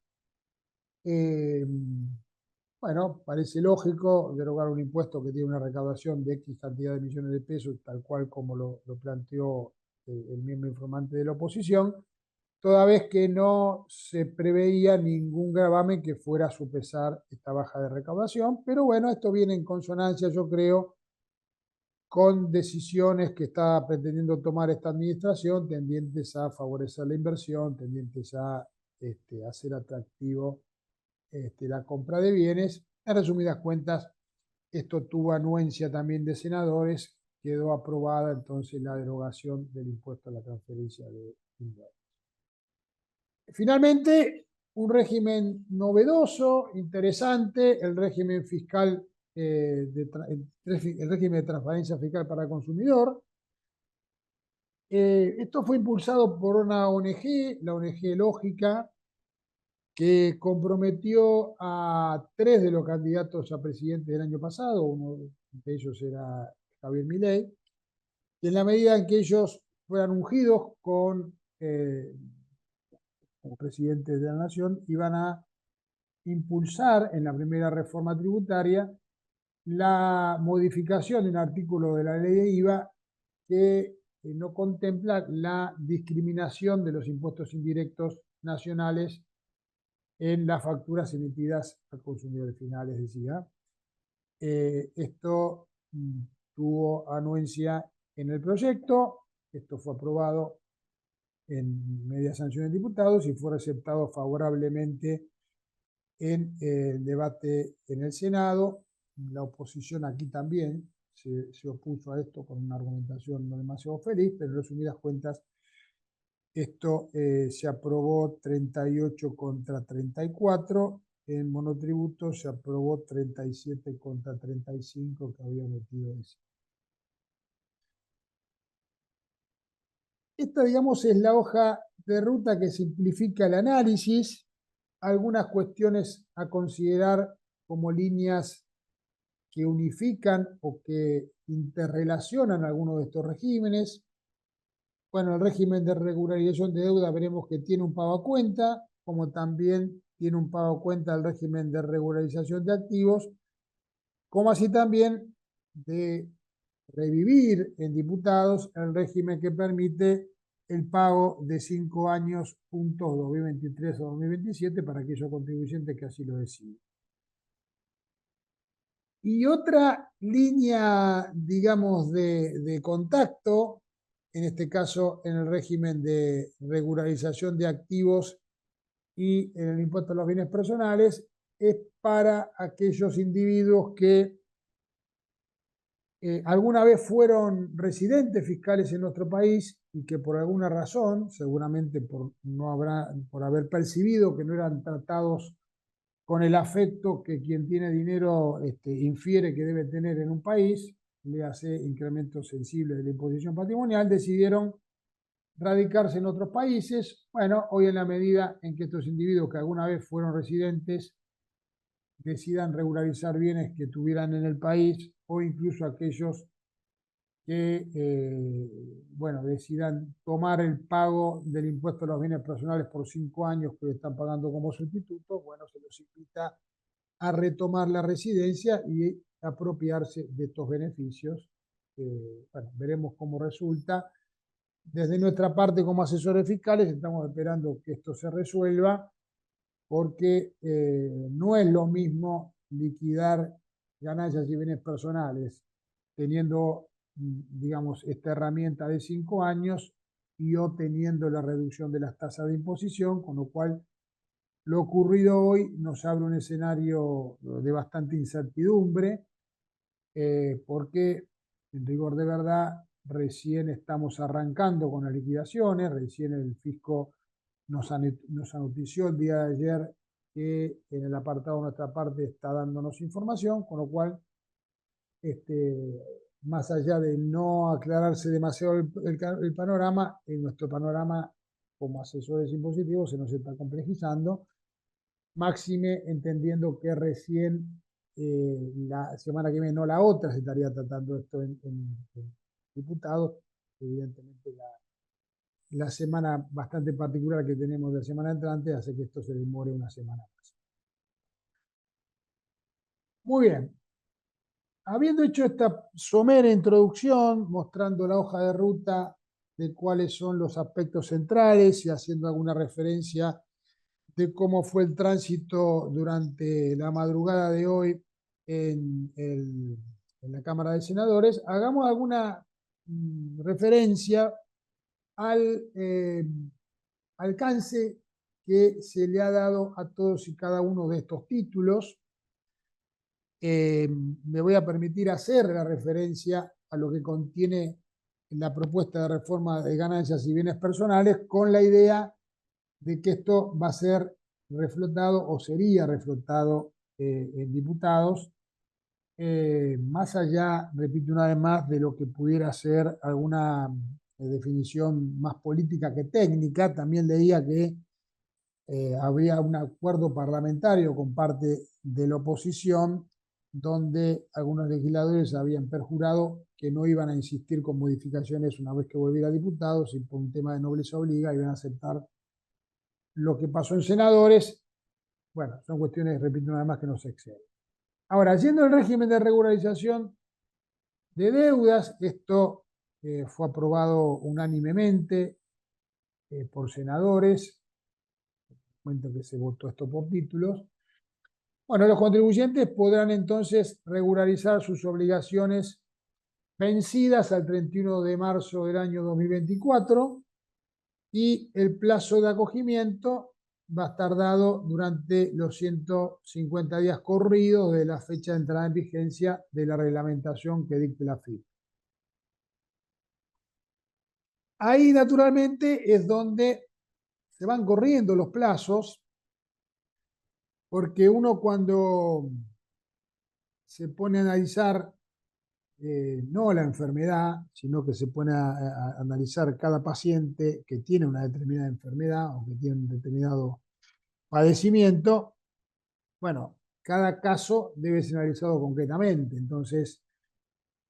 Bueno, parece lógico derogar un impuesto que tiene una recaudación de X cantidad de millones de pesos, tal cual como lo planteó el miembro informante de la oposición, toda vez que no se preveía ningún gravamen que fuera a sopesar esta baja de recaudación. Pero bueno, esto viene en consonancia, yo creo, con decisiones que está pretendiendo tomar esta administración, tendientes a favorecer la inversión, tendientes a hacer atractivo la compra de bienes. En resumidas cuentas, esto tuvo anuencia también de senadores, quedó aprobada entonces la derogación del impuesto a la transferencia de ingresos. Finalmente, un régimen novedoso, interesante, el régimen fiscal, el régimen de transparencia fiscal para el consumidor. Esto fue impulsado por una ONG, la ONG Lógica, que comprometió a 3 de los candidatos a presidente del año pasado. Uno de ellos era Javier Milei, y en la medida en que ellos fueran ungidos como presidentes de la nación, iban a impulsar en la primera reforma tributaria la modificación de un artículo de la ley de IVA que no contempla la discriminación de los impuestos indirectos nacionales en las facturas emitidas a consumidores finales, decía. Esto tuvo anuencia en el proyecto, esto fue aprobado en media sanción de diputados y fue aceptado favorablemente en el debate en el Senado. la oposición aquí también se opuso a esto con una argumentación no demasiado feliz, pero en resumidas cuentas, esto se aprobó 38 contra 34. En monotributo se aprobó 37 contra 35 que había metido ese. Esta, digamos, es la hoja de ruta que simplifica el análisis. Algunas cuestiones a considerar como líneas que unifican o que interrelacionan algunos de estos regímenes. Bueno, el régimen de regularización de deuda veremos que tiene un pago a cuenta, como también tiene un pago a cuenta el régimen de regularización de activos, como así también de revivir en diputados el régimen que permite el pago de 5 años puntos 2023 a 2027 para aquellos contribuyentes que así lo deciden. Y otra línea, digamos, de contacto, en este caso en el régimen de regularización de activos y en el impuesto a los bienes personales, es para aquellos individuos que alguna vez fueron residentes fiscales en nuestro país y que por alguna razón, seguramente por haber percibido que no eran tratados con el afecto que quien tiene dinero infiere que debe tener en un país, le hace incrementos sensibles de la imposición patrimonial, decidieron radicarse en otros países. Bueno, hoy en la medida en que estos individuos que alguna vez fueron residentes decidan regularizar bienes que tuvieran en el país, o incluso aquellos que bueno, decidan tomar el pago del impuesto a los bienes personales por 5 años que están pagando como sustituto, bueno, se los invita a retomar la residencia y apropiarse de estos beneficios. Bueno, veremos cómo resulta. Desde nuestra parte como asesores fiscales estamos esperando que esto se resuelva, porque no es lo mismo liquidar ganancias y bienes personales teniendo, digamos, esta herramienta de 5 años y obteniendo la reducción de las tasas de imposición, con lo cual lo ocurrido hoy nos abre un escenario de bastante incertidumbre, porque en rigor de verdad recién estamos arrancando con las liquidaciones, recién el fisco nos anotició el día de ayer que en el apartado de nuestra parte está dándonos información, con lo cual, más allá de no aclararse demasiado el panorama, en nuestro panorama como asesores impositivos se nos está complejizando, máxime entendiendo que recién la semana que viene, no la otra, se estaría tratando esto en diputados. Evidentemente la semana bastante particular que tenemos de semana entrante hace que esto se demore una semana más. Muy bien. Habiendo hecho esta somera introducción, mostrando la hoja de ruta de cuáles son los aspectos centrales y haciendo alguna referencia de cómo fue el tránsito durante la madrugada de hoy en la Cámara de Senadores, hagamos alguna referencia al alcance que se le ha dado a todos y cada uno de estos títulos. Me voy a permitir hacer la referencia a lo que contiene la propuesta de reforma de ganancias y bienes personales, con la idea de que esto va a ser reflotado o sería reflotado en diputados, más allá, repito una vez más, de lo que pudiera ser alguna definición más política que técnica. También leía que habría un acuerdo parlamentario con parte de la oposición, donde algunos legisladores habían perjurado que no iban a insistir con modificaciones una vez que volviera a diputados, y por un tema de nobleza obliga iban a aceptar lo que pasó en senadores. Bueno, son cuestiones, repito una vez más, que no se exceden. Ahora, yendo al régimen de regularización de deudas, esto fue aprobado unánimemente por senadores. Cuento que se votó esto por títulos. Bueno, los contribuyentes podrán entonces regularizar sus obligaciones vencidas al 31 de marzo del año 2024, y el plazo de acogimiento va a estar dado durante los 150 días corridos de la fecha de entrada en vigencia de la reglamentación que dicte la FIP. Ahí, naturalmente, es donde se van corriendo los plazos, porque uno cuando se pone a analizar no la enfermedad, sino que se pone a analizar cada paciente que tiene una determinada enfermedad o que tiene un determinado padecimiento, bueno, cada caso debe ser analizado concretamente. Entonces,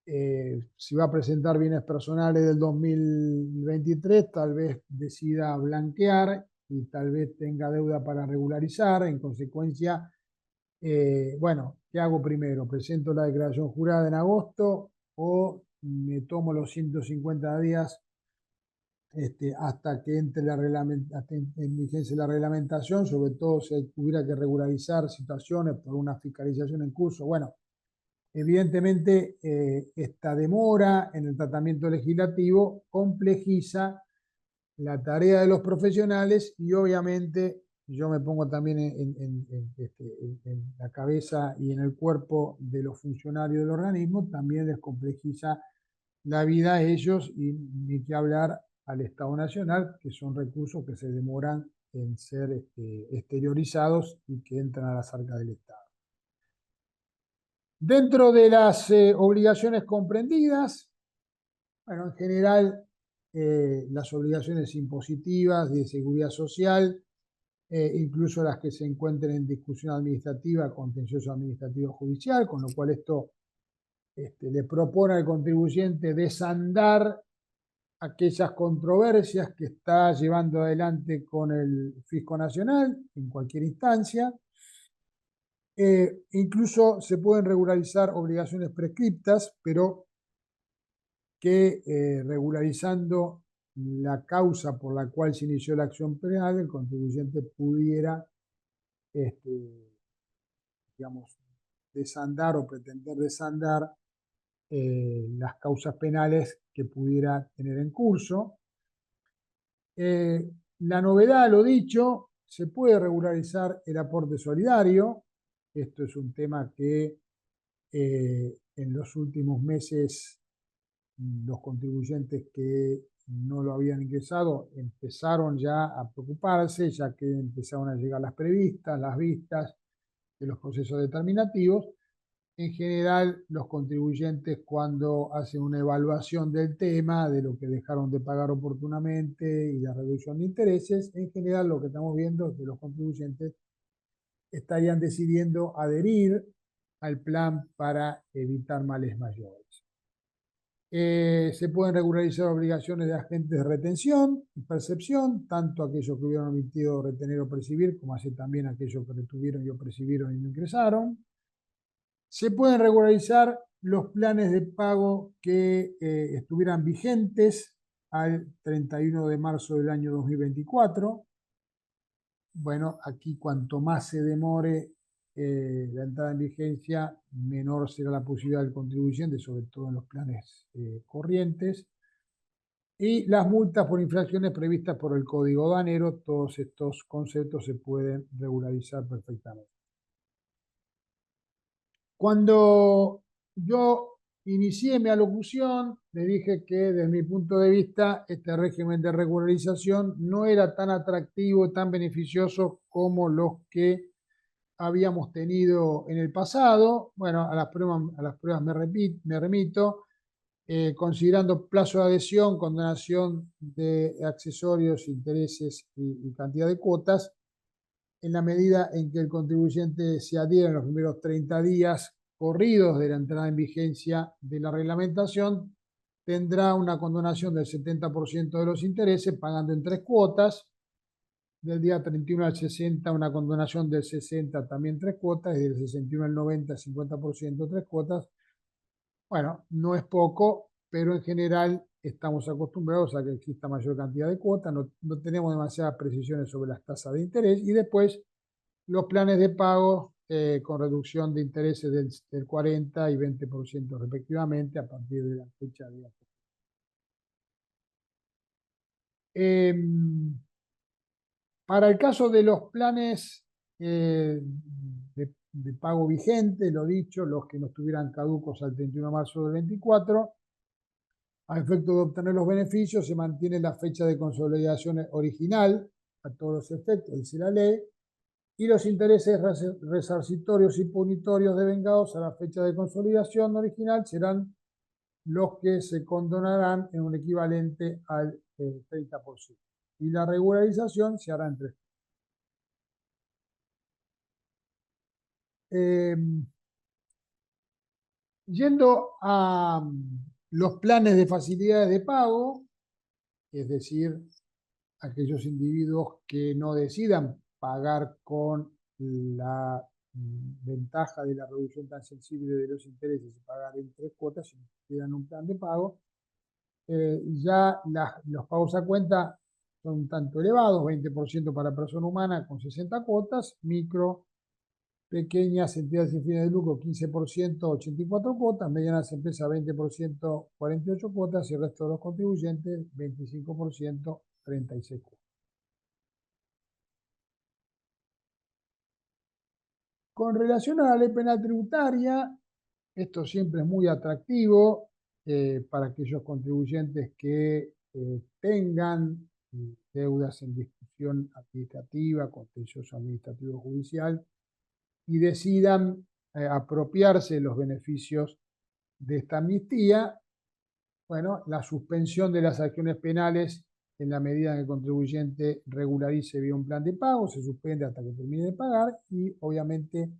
si va a presentar bienes personales del 2023, tal vez decida blanquear y tal vez tenga deuda para regularizar. En consecuencia, bueno, ¿qué hago primero? ¿Presento la declaración jurada en agosto o me tomo los 150 días hasta que entre en vigencia la reglamentación, sobre todo si hubiera que regularizar situaciones por una fiscalización en curso? Bueno, evidentemente esta demora en el tratamiento legislativo complejiza la tarea de los profesionales y obviamente yo me pongo también en la cabeza y en el cuerpo de los funcionarios del organismo, también les complejiza la vida a ellos y ni que hablar al Estado Nacional, que son recursos que se demoran en ser exteriorizados y que entran a las arcas del Estado. Dentro de las obligaciones comprendidas, bueno, en general, las obligaciones impositivas de seguridad social, incluso las que se encuentren en discusión administrativa, contencioso administrativo judicial, con lo cual esto le propone al contribuyente desandar aquellas controversias que está llevando adelante con el Fisco Nacional en cualquier instancia. Incluso se pueden regularizar obligaciones prescriptas, pero que regularizando la causa por la cual se inició la acción penal, el contribuyente pudiera, digamos, desandar o pretender desandar las causas penales que pudiera tener en curso. La novedad, lo dicho, se puede regularizar el aporte solidario. Esto es un tema que en los últimos meses los contribuyentes que no lo habían ingresado empezaron ya a preocuparse, ya que empezaron a llegar las previstas, las vistas de los procesos determinativos. En general, los contribuyentes, cuando hacen una evaluación del tema, de lo que dejaron de pagar oportunamente y la reducción de intereses, en general lo que estamos viendo es que los contribuyentes estarían decidiendo adherir al plan para evitar males mayores. Se pueden regularizar obligaciones de agentes de retención y percepción, tanto aquellos que hubieran omitido retener o percibir, como así también aquellos que retuvieron y o percibieron y no ingresaron. Se pueden regularizar los planes de pago que estuvieran vigentes al 31 de marzo del año 2024. Bueno, aquí cuanto más se demore la entrada en vigencia, menor será la posibilidad del contribuyente, sobre todo en los planes corrientes. Y las multas por infracciones previstas por el Código Aduanero, todos estos conceptos se pueden regularizar perfectamente. Cuando yo inicié mi alocución, le dije que desde mi punto de vista este régimen de regularización no era tan atractivo, tan beneficioso como los que habíamos tenido en el pasado. Bueno, a las pruebas me remito, considerando plazo de adhesión, condonación de accesorios, intereses y cantidad de cuotas. En la medida en que el contribuyente se adhiere en los primeros 30 días corridos de la entrada en vigencia de la reglamentación, tendrá una condonación del 70% de los intereses, pagando en 3 cuotas. Del día 31 al 60, una condonación del 60, también 3 cuotas, y del 61 al 90, 50%, 3 cuotas. Bueno, no es poco, pero en general estamos acostumbrados a que exista mayor cantidad de cuotas, no tenemos demasiadas precisiones sobre las tasas de interés, y después los planes de pago con reducción de intereses del 40 y 20% respectivamente a partir de la fecha de la Para el caso de los planes de pago vigente, lo dicho, los que no estuvieran caducos al 31 de marzo del 24, a efecto de obtener los beneficios, se mantiene la fecha de consolidación original, a todos los efectos, dice la ley, y los intereses resarcitorios y punitorios devengados a la fecha de consolidación original serán los que se condonarán en un equivalente al 30%. Y la regularización se hará en 3. Yendo a los planes de facilidades de pago, es decir, aquellos individuos que no decidan pagar con la ventaja de la reducción tan sensible de los intereses y pagar en 3 cuotas, si quieran un plan de pago, ya los pagos a cuenta son un tanto elevados, 20% para persona humana con 60 cuotas, micro, pequeñas entidades sin fines de lucro 15%, 84 cuotas, medianas empresas 20%, 48 cuotas y el resto de los contribuyentes 25%, 36 cuotas. Con relación a la ley penal tributaria, esto siempre es muy atractivo para aquellos contribuyentes que tengan deudas en discusión administrativa, contencioso administrativo judicial, y decidan apropiarse de los beneficios de esta amnistía. Bueno, la suspensión de las acciones penales en la medida en que el contribuyente regularice vía un plan de pago, se suspende hasta que termine de pagar y obviamente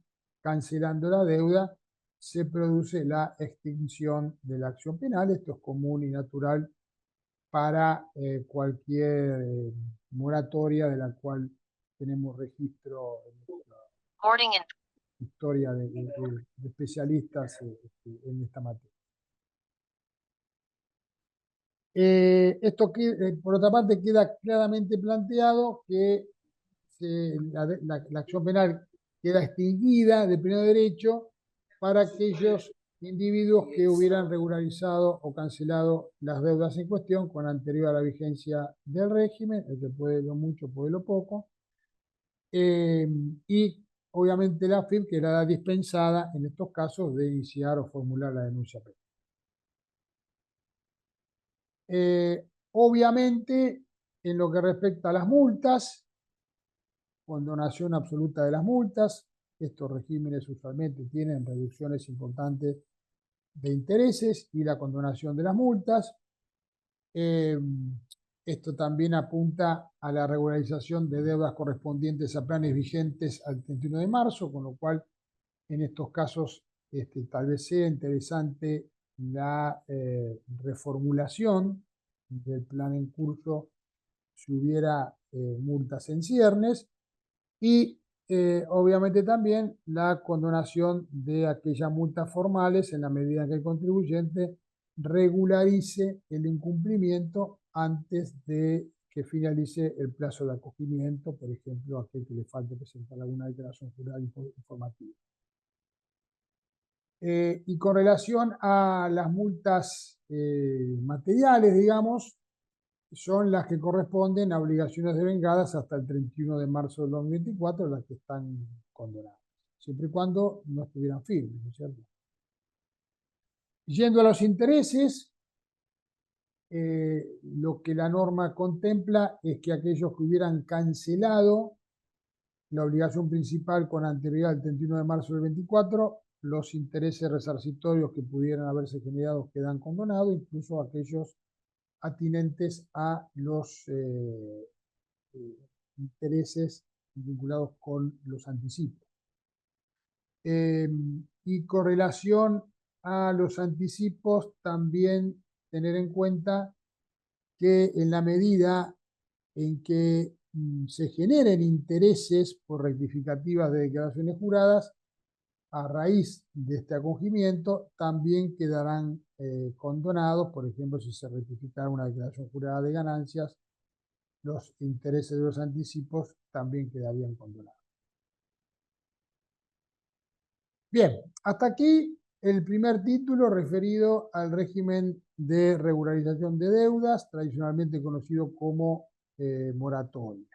cancelando la deuda se produce la extinción de la acción penal. Esto es común y natural para cualquier moratoria de la cual tenemos registro en nuestra historia de especialistas en esta materia. Esto, por otra parte, queda claramente planteado que la acción penal queda extinguida de pleno derecho para aquellos individuos que hubieran regularizado o cancelado las deudas en cuestión con anterior a la vigencia del régimen, el que puede lo mucho, puede lo poco, y obviamente la AFIP quedará dispensada en estos casos de iniciar o formular la denuncia penal. Obviamente, en lo que respecta a las multas, condonación absoluta de las multas, estos regímenes usualmente tienen reducciones importantes de intereses y la condonación de las multas. Esto también apunta a la regularización de deudas correspondientes a planes vigentes al 31 de marzo, con lo cual en estos casos tal vez sea interesante la reformulación del plan en curso si hubiera multas en ciernes y obviamente también la condonación de aquellas multas formales en la medida en que el contribuyente regularice el incumplimiento antes de que finalice el plazo de acogimiento, por ejemplo, aquel que le falte presentar alguna declaración jurada informativa. Y con relación a las multas materiales, digamos, son las que corresponden a obligaciones devengadas hasta el 31 de marzo del 2024, las que están condonadas, siempre y cuando no estuvieran firmes, ¿no es cierto? Yendo a los intereses, lo que la norma contempla es que aquellos que hubieran cancelado la obligación principal con anterioridad al 31 de marzo del 24, los intereses resarcitorios que pudieran haberse generado quedan condonados, incluso aquellos atinentes a los intereses vinculados con los anticipos. Y con relación a los anticipos, también tener en cuenta que en la medida en que se generen intereses por rectificativas de declaraciones juradas, a raíz de este acogimiento también quedarán condonados. Por ejemplo, si se rectificara una declaración jurada de ganancias, los intereses de los anticipos también quedarían condonados. Bien, hasta aquí el primer título referido al régimen de regularización de deudas, tradicionalmente conocido como moratoria.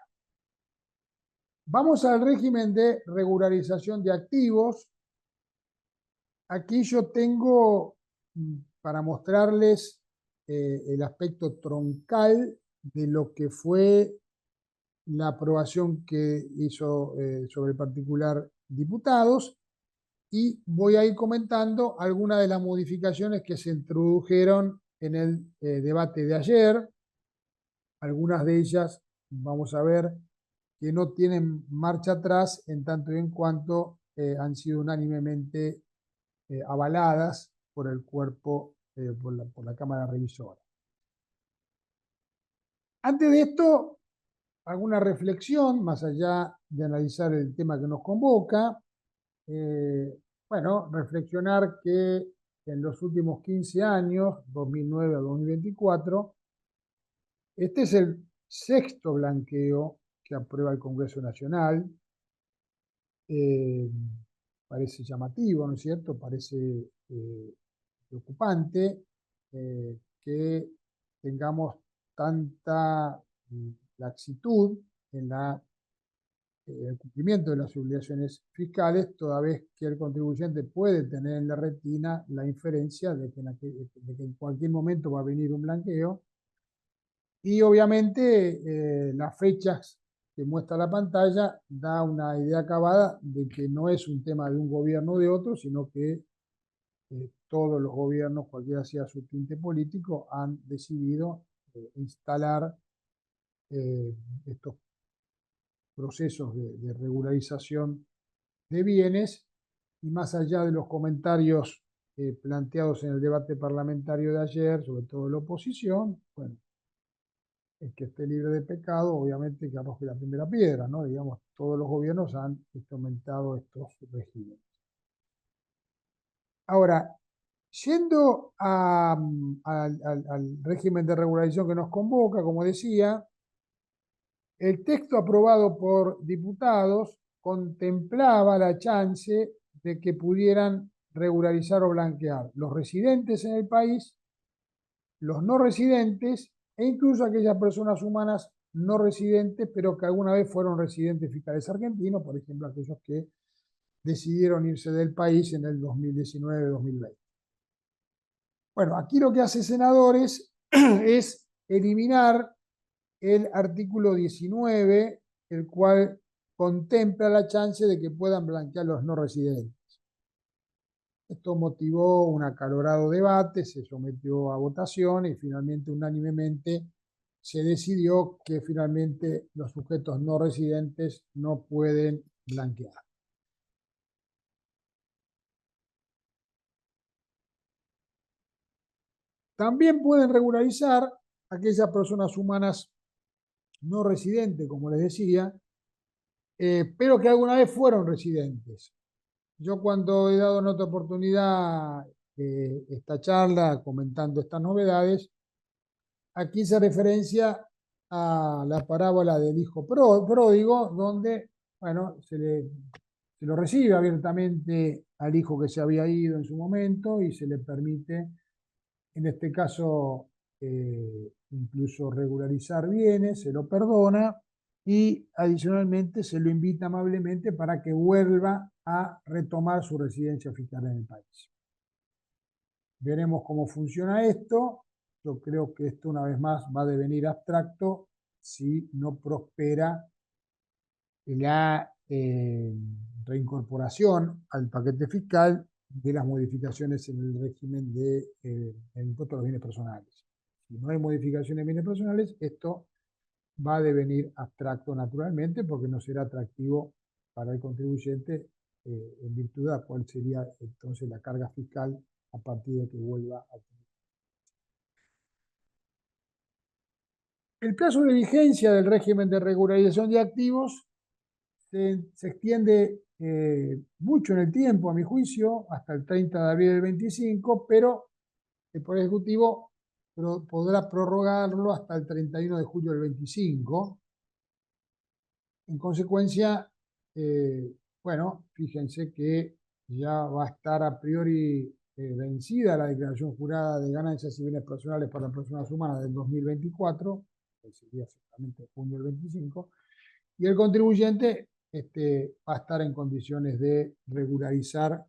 Vamos al régimen de regularización de activos. Aquí yo tengo para mostrarles el aspecto troncal de lo que fue la aprobación que hizo sobre el particular diputados, y voy a ir comentando algunas de las modificaciones que se introdujeron en el debate de ayer. Algunas de ellas vamos a ver que no tienen marcha atrás en tanto y en cuanto han sido unánimemente avaladas por el cuerpo, por la Cámara Revisora. Antes de esto, alguna reflexión, más allá de analizar el tema que nos convoca. Bueno, reflexionar que en los últimos 15 años, 2009 a 2024, este es el sexto blanqueo que aprueba el Congreso Nacional. Parece llamativo, ¿no es cierto? Parece preocupante que tengamos tanta laxitud en el cumplimiento de las obligaciones fiscales, toda vez que el contribuyente puede tener en la retina la inferencia de que en cualquier momento va a venir un blanqueo. Y obviamente las fechas que muestra la pantalla da una idea acabada de que no es un tema de un gobierno o de otro, sino que todos los gobiernos, cualquiera sea su tinte político, han decidido instalar estos procesos de regularización de bienes, y más allá de los comentarios planteados en el debate parlamentario de ayer, sobre todo de la oposición, bueno, el que esté libre de pecado, obviamente que arroje la primera piedra, ¿no? Digamos, todos los gobiernos han instrumentado estos regímenes. Ahora, yendo al régimen de regularización que nos convoca, como decía, el texto aprobado por diputados contemplaba la chance de que pudieran regularizar o blanquear los residentes en el país, los no residentes e incluso aquellas personas humanas no residentes, pero que alguna vez fueron residentes fiscales argentinos, por ejemplo, aquellos que decidieron irse del país en el 2019-2020. Bueno, aquí lo que hace Senadores es eliminar el artículo 19, el cual contempla la chance de que puedan blanquear los no residentes. Esto motivó un acalorado debate, se sometió a votación y finalmente unánimemente se decidió que finalmente los sujetos no residentes no pueden blanquear. También pueden regularizar aquellas personas humanas no residentes, como les decía, pero que alguna vez fueron residentes. Yo cuando he dado en otra oportunidad esta charla comentando estas novedades, aquí se referencia a la parábola del hijo pródigo, donde, bueno, se lo recibe abiertamente al hijo que se había ido en su momento y se le permite, en este caso, incluso regularizar bienes, se lo perdona y adicionalmente se lo invita amablemente para que vuelva a retomar su residencia fiscal en el país. Veremos cómo funciona esto. Yo creo que esto una vez más va a devenir abstracto si no prospera la reincorporación al paquete fiscal de las modificaciones en el régimen del impuesto a los bienes personales. Si no hay modificaciones en bienes personales, esto va a devenir abstracto naturalmente, porque no será atractivo para el contribuyente en virtud de cuál sería entonces la carga fiscal a partir de que vuelva a tener. El plazo de vigencia del régimen de regularización de activos se extiende mucho en el tiempo, a mi juicio, hasta el 30 de abril del 25, pero el Poder Ejecutivo podrá prorrogarlo hasta el 31 de julio del 25. En consecuencia, bueno, fíjense que ya va a estar a priori vencida la declaración jurada de ganancias y bienes personales para personas humanas del 2024, que sería exactamente junio del 25, y el contribuyente va a estar en condiciones de regularizar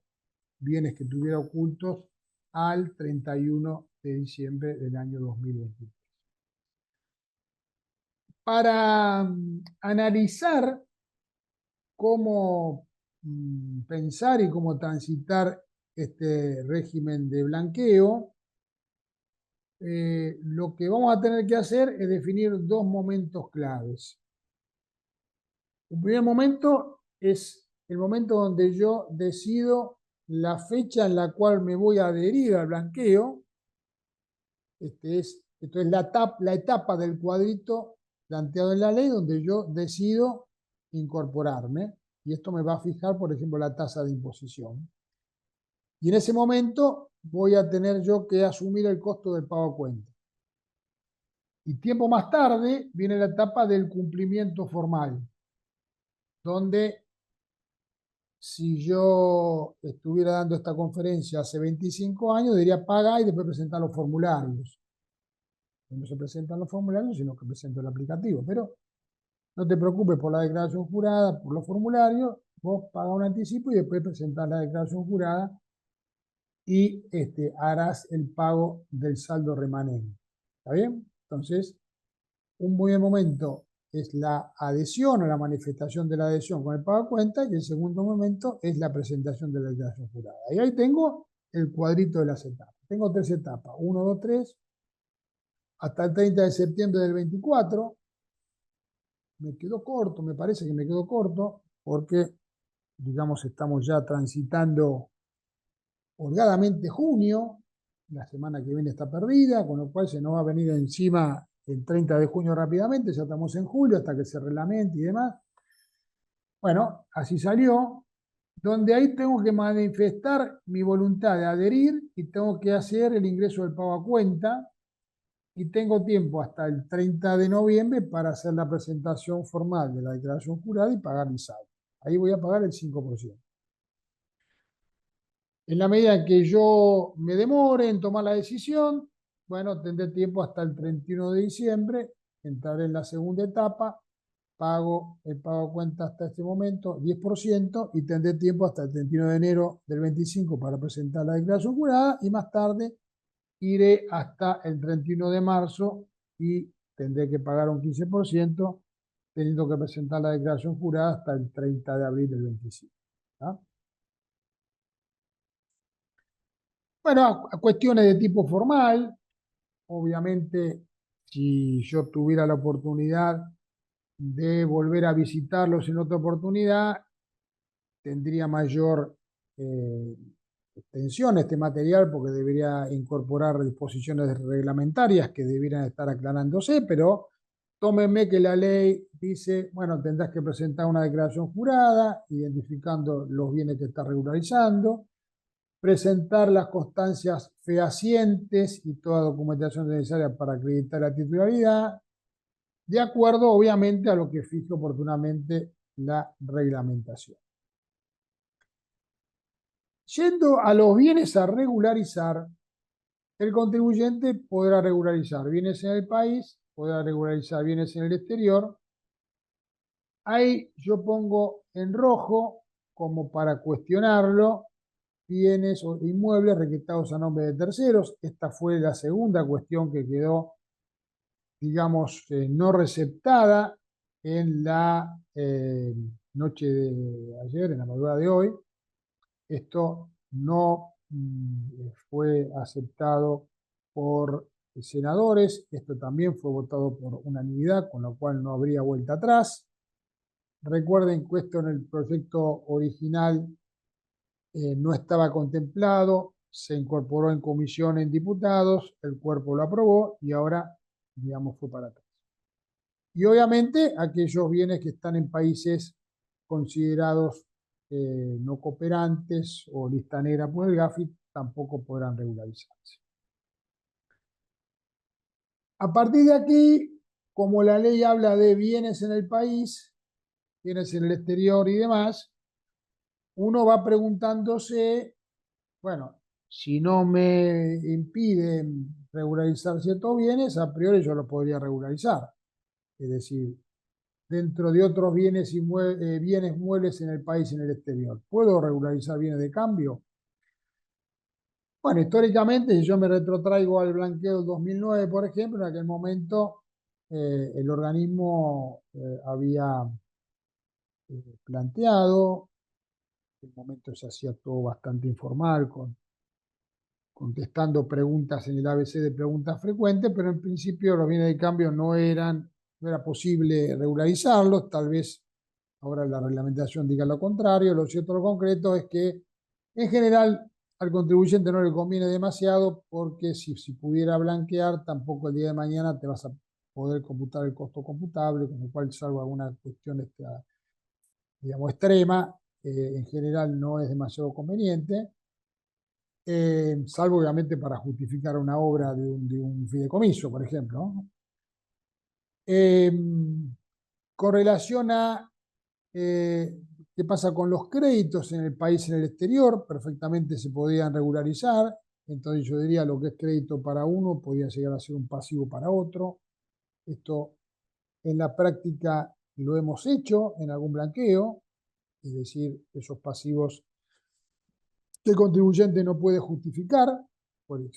bienes que tuviera ocultos al 31 de diciembre del año 2023. Para analizar cómo pensar y cómo transitar este régimen de blanqueo, lo que vamos a tener que hacer es definir dos momentos claves. El primer momento es el momento donde yo decido la fecha en la cual me voy a adherir al blanqueo. Esto es la etapa del cuadrito planteado en la ley donde yo decido incorporarme, y esto me va a fijar, por ejemplo, la tasa de imposición. Y en ese momento voy a tener yo que asumir el costo del pago a cuenta. Y tiempo más tarde viene la etapa del cumplimiento formal, donde si yo estuviera dando esta conferencia hace 25 años, diría paga y después presentar los formularios. No se presentan los formularios, sino que presento el aplicativo. Pero no te preocupes por la declaración jurada, por los formularios, vos pagas un anticipo y después presentás la declaración jurada y harás el pago del saldo remanente. ¿Está bien? Entonces, un buen momento es la adhesión o la manifestación de la adhesión con el pago a cuenta, y el segundo momento es la presentación de la declaración jurada. Y ahí tengo el cuadrito de las etapas. Tengo 3 etapas, 1, 2, 3, hasta el 30 de septiembre del 24. Me quedó corto, me parece que me quedó corto, porque, digamos, estamos ya transitando holgadamente junio, la semana que viene está perdida, con lo cual se nos va a venir encima el 30 de junio rápidamente, ya estamos en julio hasta que se reglamente y demás. Bueno, así salió, donde ahí tengo que manifestar mi voluntad de adherir y tengo que hacer el ingreso del pago a cuenta, y tengo tiempo hasta el 30 de noviembre para hacer la presentación formal de la declaración jurada y pagar el saldo. Ahí voy a pagar el 5%. En la medida en que yo me demore en tomar la decisión, bueno, tendré tiempo hasta el 31 de diciembre, entraré en la segunda etapa, pago el pago a cuenta hasta este momento, 10%, y tendré tiempo hasta el 31 de enero del 25 para presentar la declaración jurada, y más tarde iré hasta el 31 de marzo y tendré que pagar un 15%, teniendo que presentar la declaración jurada hasta el 30 de abril del 25. ¿Tá? Bueno, a cuestiones de tipo formal, obviamente, si yo tuviera la oportunidad de volver a visitarlos en otra oportunidad, tendría mayor extensión este material, porque debería incorporar disposiciones reglamentarias que debieran estar aclarándose, pero tómenme que la ley dice, bueno, tendrás que presentar una declaración jurada identificando los bienes que estás regularizando, presentar las constancias fehacientes y toda documentación necesaria para acreditar la titularidad, de acuerdo, obviamente, a lo que fije oportunamente la reglamentación. Yendo a los bienes a regularizar, el contribuyente podrá regularizar bienes en el país, podrá regularizar bienes en el exterior. Ahí yo pongo en rojo, como para cuestionarlo, bienes o inmuebles requisitados a nombre de terceros. Esta fue la segunda cuestión que quedó, digamos, no receptada en la noche de ayer, en la madrugada de hoy. Esto no fue aceptado por senadores. Esto también fue votado por unanimidad, con lo cual no habría vuelta atrás. Recuerden que esto en el proyecto original no estaba contemplado, se incorporó en comisión en diputados, el cuerpo lo aprobó y ahora, digamos, fue para atrás. Y obviamente aquellos bienes que están en países considerados no cooperantes o lista negra por el GAFI tampoco podrán regularizarse. A partir de aquí, como la ley habla de bienes en el país, bienes en el exterior y demás, uno va preguntándose, bueno, si no me impiden regularizar ciertos bienes, a priori yo lo podría regularizar. Es decir, dentro de otros bienes, bienes muebles en el país y en el exterior. ¿Puedo regularizar bienes de cambio? Bueno, históricamente, si yo me retrotraigo al blanqueo del 2009, por ejemplo, en aquel momento el organismo había planteado, en el momento se hacía todo bastante informal, contestando preguntas en el ABC de preguntas frecuentes, pero en principio los bienes de cambio no era posible regularizarlos, tal vez ahora la reglamentación diga lo contrario. Lo cierto, lo concreto es que en general al contribuyente no le conviene demasiado, porque si pudiera blanquear, tampoco el día de mañana te vas a poder computar el costo computable, con lo cual, salvo alguna cuestión digamos, extrema, en general no es demasiado conveniente, salvo obviamente para justificar una obra de un fideicomiso, por ejemplo, ¿no? Con relación a qué pasa con los créditos en el país y en el exterior, perfectamente se podían regularizar. Entonces yo diría, lo que es crédito para uno podría llegar a ser un pasivo para otro. Esto en la práctica lo hemos hecho en algún blanqueo, es decir, esos pasivos que el contribuyente no puede justificar,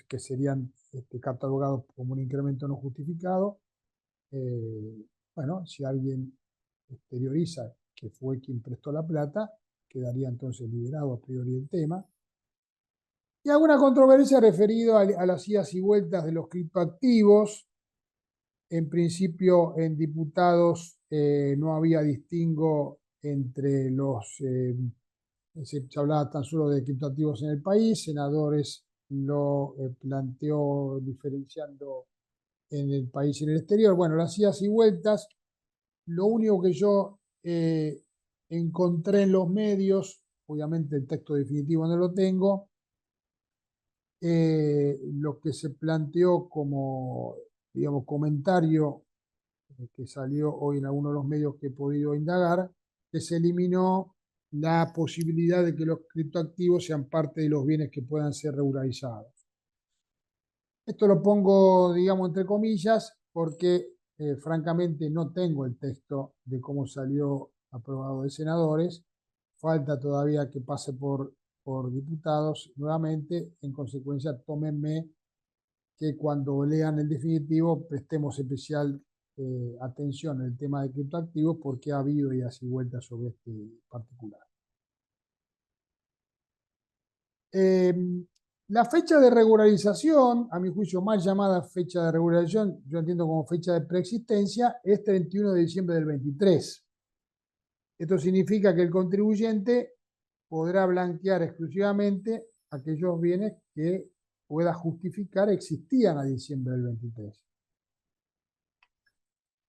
que serían catalogados como un incremento no justificado. Bueno, si alguien exterioriza que fue quien prestó la plata, quedaría entonces liberado a priori el tema. Y alguna controversia referida a las idas y vueltas de los criptoactivos. En principio, en diputados no había distingo entre se hablaba tan solo de criptoactivos en el país. Senadores lo planteó diferenciando en el país y en el exterior. Bueno, las idas y vueltas, lo único que yo encontré en los medios, obviamente el texto definitivo no lo tengo, lo que se planteó como, digamos, comentario que salió hoy en algunos de los medios que he podido indagar, que se eliminó la posibilidad de que los criptoactivos sean parte de los bienes que puedan ser regularizados. Esto lo pongo, digamos, entre comillas, porque francamente no tengo el texto de cómo salió aprobado de senadores. Falta todavía que pase por diputados nuevamente. En consecuencia, tómenme que cuando lean el definitivo prestemos especial atención al tema de criptoactivos, porque ha habido idas y vueltas sobre este particular. La fecha de regularización, a mi juicio mal llamada fecha de regularización, yo entiendo como fecha de preexistencia, es 31 de diciembre del 23. Esto significa que el contribuyente podrá blanquear exclusivamente aquellos bienes que pueda justificar existían a diciembre del 23.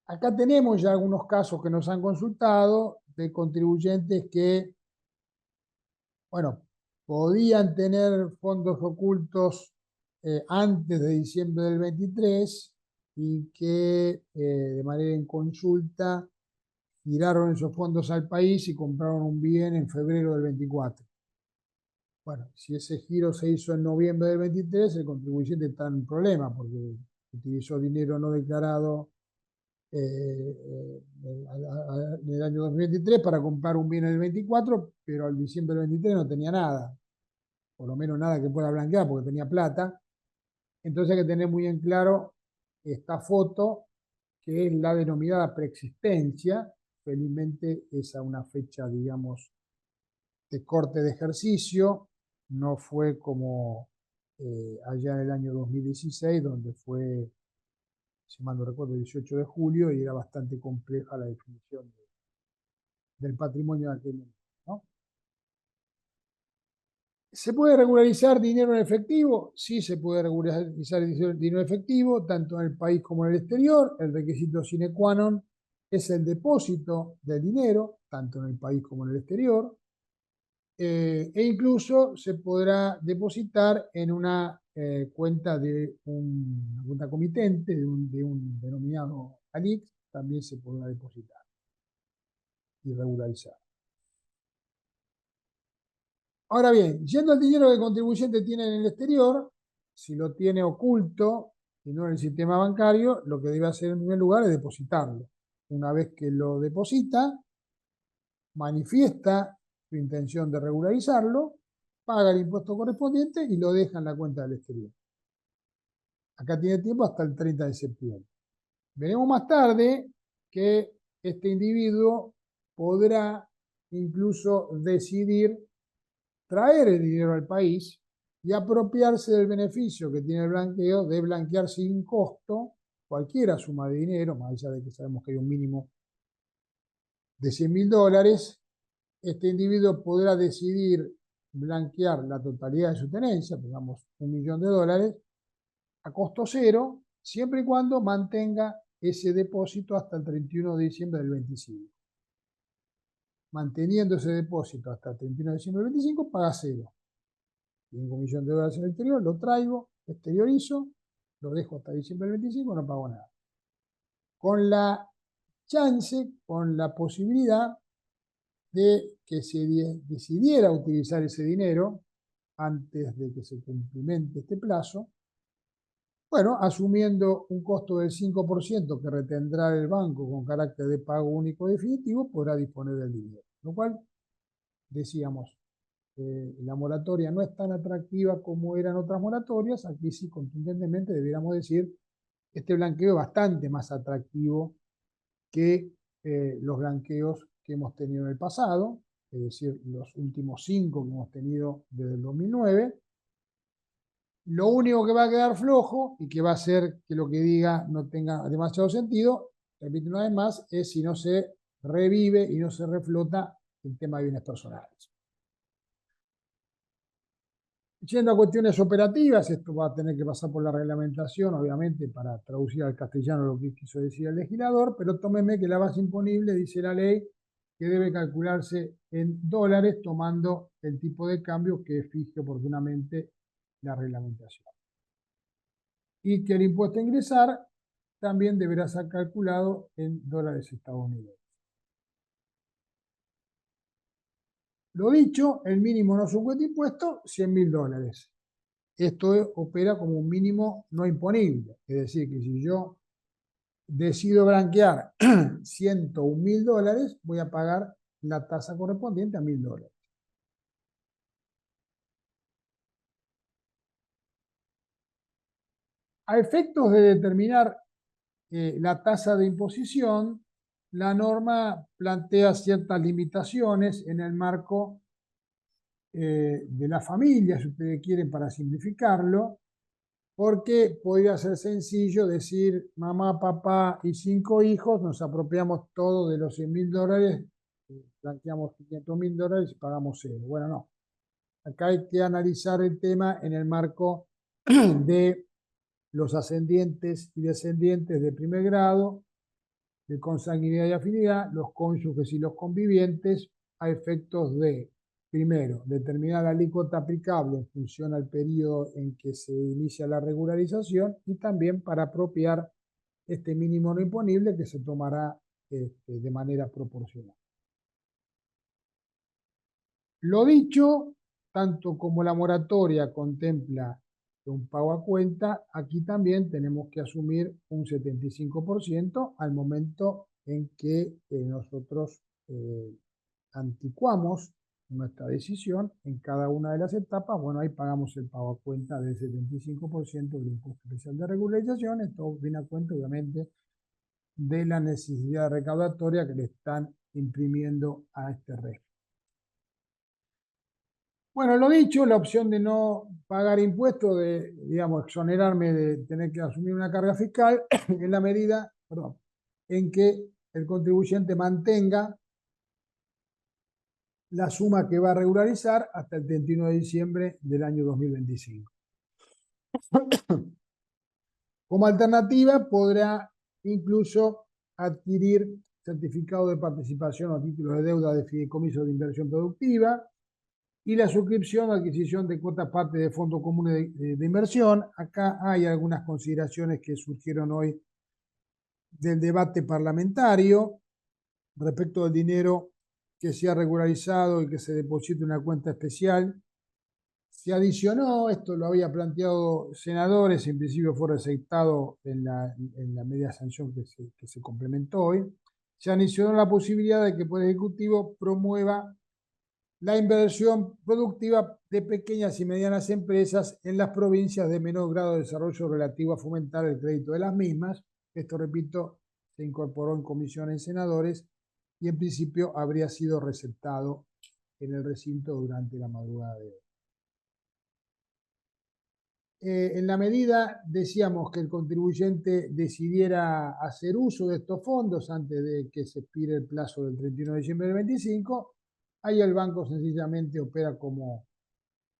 Acá tenemos ya algunos casos que nos han consultado de contribuyentes que, bueno, podían tener fondos ocultos antes de diciembre del 23 y que de manera en consulta giraron esos fondos al país y compraron un bien en febrero del 24. Bueno, si ese giro se hizo en noviembre del 23, el contribuyente está en problema porque utilizó dinero no declarado en el año 2023 para comprar un bien en el 24, pero al diciembre del 23 no tenía nada, por lo menos nada que pueda blanquear porque tenía plata. Entonces hay que tener muy en claro esta foto, que es la denominada preexistencia. Felizmente es a una fecha, digamos, de corte de ejercicio, no fue como allá en el año 2016, donde fue, si mal no recuerdo, el 18 de julio, y era bastante compleja la definición del patrimonio de aquel momento, ¿no? ¿Se puede regularizar dinero en efectivo? Sí, se puede regularizar dinero en efectivo, tanto en el país como en el exterior. El requisito sine qua non es el depósito del dinero, tanto en el país como en el exterior. E incluso se podrá depositar en una cuenta de una cuenta comitente, de un denominado ALIX, también se podrá depositar y regularizar. Ahora bien, yendo al dinero que el contribuyente tiene en el exterior, si lo tiene oculto y no en el sistema bancario, lo que debe hacer en primer lugar es depositarlo. una vez que lo deposita, manifiesta su intención de regularizarlo, paga el impuesto correspondiente y lo deja en la cuenta del exterior. Acá tiene tiempo hasta el 30 de septiembre. Veremos más tarde que este individuo podrá incluso decidir traer el dinero al país y apropiarse del beneficio que tiene el blanqueo de blanquear sin costo cualquier suma de dinero, más allá de que sabemos que hay un mínimo de $100.000. Este individuo podrá decidir blanquear la totalidad de su tenencia, digamos $1.000.000, a costo cero, siempre y cuando mantenga ese depósito hasta el 31 de diciembre del 25. Manteniendo ese depósito hasta el 31 de diciembre del 25, paga cero. Tengo $1.000.000 en el exterior, lo traigo, exteriorizo, lo dejo hasta diciembre del 25, no pago nada. Con la chance, con la posibilidad de que se decidiera utilizar ese dinero antes de que se cumplimente este plazo, bueno, asumiendo un costo del 5% que retendrá el banco con carácter de pago único definitivo, podrá disponer del dinero. Lo cual, decíamos, la moratoria no es tan atractiva como eran otras moratorias. Aquí sí, contundentemente, debiéramos decir, este blanqueo es bastante más atractivo que los blanqueos que hemos tenido en el pasado, es decir, los últimos 5 que hemos tenido desde el 2009. Lo único que va a quedar flojo y que va a hacer que lo que diga no tenga demasiado sentido, repito una vez más, es si no se revive y no se reflota el tema de bienes personales. Yendo a cuestiones operativas, esto va a tener que pasar por la reglamentación, obviamente, para traducir al castellano lo que quiso decir el legislador, pero tómenme que la base imponible, dice la ley, que debe calcularse en dólares, tomando el tipo de cambio que fije oportunamente la reglamentación. Y que el impuesto a ingresar también deberá ser calculado en dólares estadounidenses. Lo dicho, el mínimo no sujeta impuesto, $100.000. Esto opera como un mínimo no imponible. Es decir, que si yo decido blanquear $101.000, voy a pagar la tasa correspondiente a $1.000. A efectos de determinar la tasa de imposición, la norma plantea ciertas limitaciones en el marco de la familia, si ustedes quieren, para simplificarlo, porque podría ser sencillo decir mamá, papá y 5 hijos, nos apropiamos todos de los $100.000, blanqueamos $500.000 y pagamos cero. Bueno, no. Acá hay que analizar el tema en el marco de los ascendientes y descendientes de primer grado, de consanguinidad y afinidad, los cónyuges y los convivientes, a efectos de, primero, determinar la alícuota aplicable en función al periodo en que se inicia la regularización y también para apropiar este mínimo no imponible que se tomará de manera proporcional. Lo dicho, tanto como la moratoria contempla un pago a cuenta, aquí también tenemos que asumir un 75% al momento en que nosotros anticuamos nuestra decisión en cada una de las etapas. Bueno, ahí pagamos el pago a cuenta del 75% del impuesto especial de regularización. Esto viene a cuenta, obviamente, de la necesidad recaudatoria que le están imprimiendo a este régimen. Bueno, lo dicho, la opción de no pagar impuestos, de, digamos, exonerarme de tener que asumir una carga fiscal, en la medida, en que el contribuyente mantenga la suma que va a regularizar hasta el 31 de diciembre del año 2025. Como alternativa, podrá incluso adquirir certificado de participación o títulos de deuda de fideicomiso de inversión productiva, y la suscripción o adquisición de cuotas parte de fondos comunes de inversión. Acá hay algunas consideraciones que surgieron hoy del debate parlamentario respecto del dinero que se ha regularizado y que se deposita en una cuenta especial. Se adicionó, esto lo había planteado senadores, en principio fue receptado en la media sanción que se complementó hoy, se adicionó la posibilidad de que el Poder Ejecutivo promueva la inversión productiva de pequeñas y medianas empresas en las provincias de menor grado de desarrollo relativo a fomentar el crédito de las mismas. Esto, repito, se incorporó en comisión en senadores y en principio habría sido receptado en el recinto durante la madrugada de hoy. En la medida, decíamos, que el contribuyente decidiera hacer uso de estos fondos antes de que se expire el plazo del 31 de diciembre del 25, ahí el banco sencillamente opera como,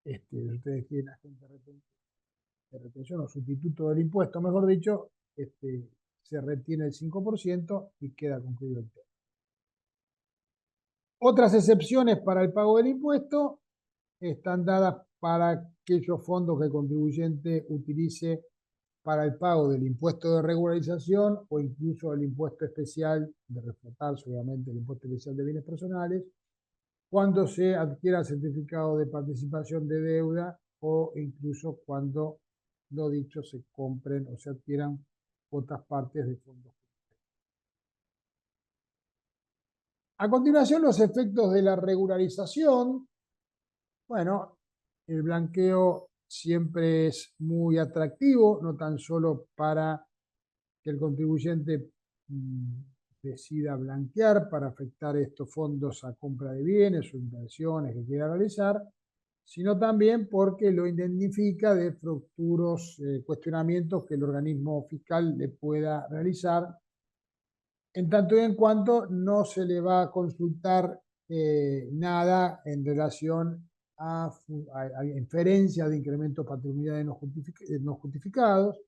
ustedes quieren, agente de retención o sustituto del impuesto, mejor dicho, se retiene el 5% y queda concluido el tema. Otras excepciones para el pago del impuesto están dadas para aquellos fondos que el contribuyente utilice para el pago del impuesto de regularización o incluso el impuesto especial de reflotarse, obviamente el impuesto especial de bienes personales, cuando se adquiera certificado de participación de deuda o incluso cuando, lo dicho, se compren o se adquieran otras partes de fondos. A continuación, los efectos de la regularización. Bueno, el blanqueo siempre es muy atractivo, no tan solo para que el contribuyente decida blanquear para afectar estos fondos a compra de bienes o inversiones que quiera realizar, sino también porque lo identifica de futuros cuestionamientos que el organismo fiscal le pueda realizar, en tanto y en cuanto no se le va a consultar nada en relación a inferencia de incrementos patrimoniales no justificados.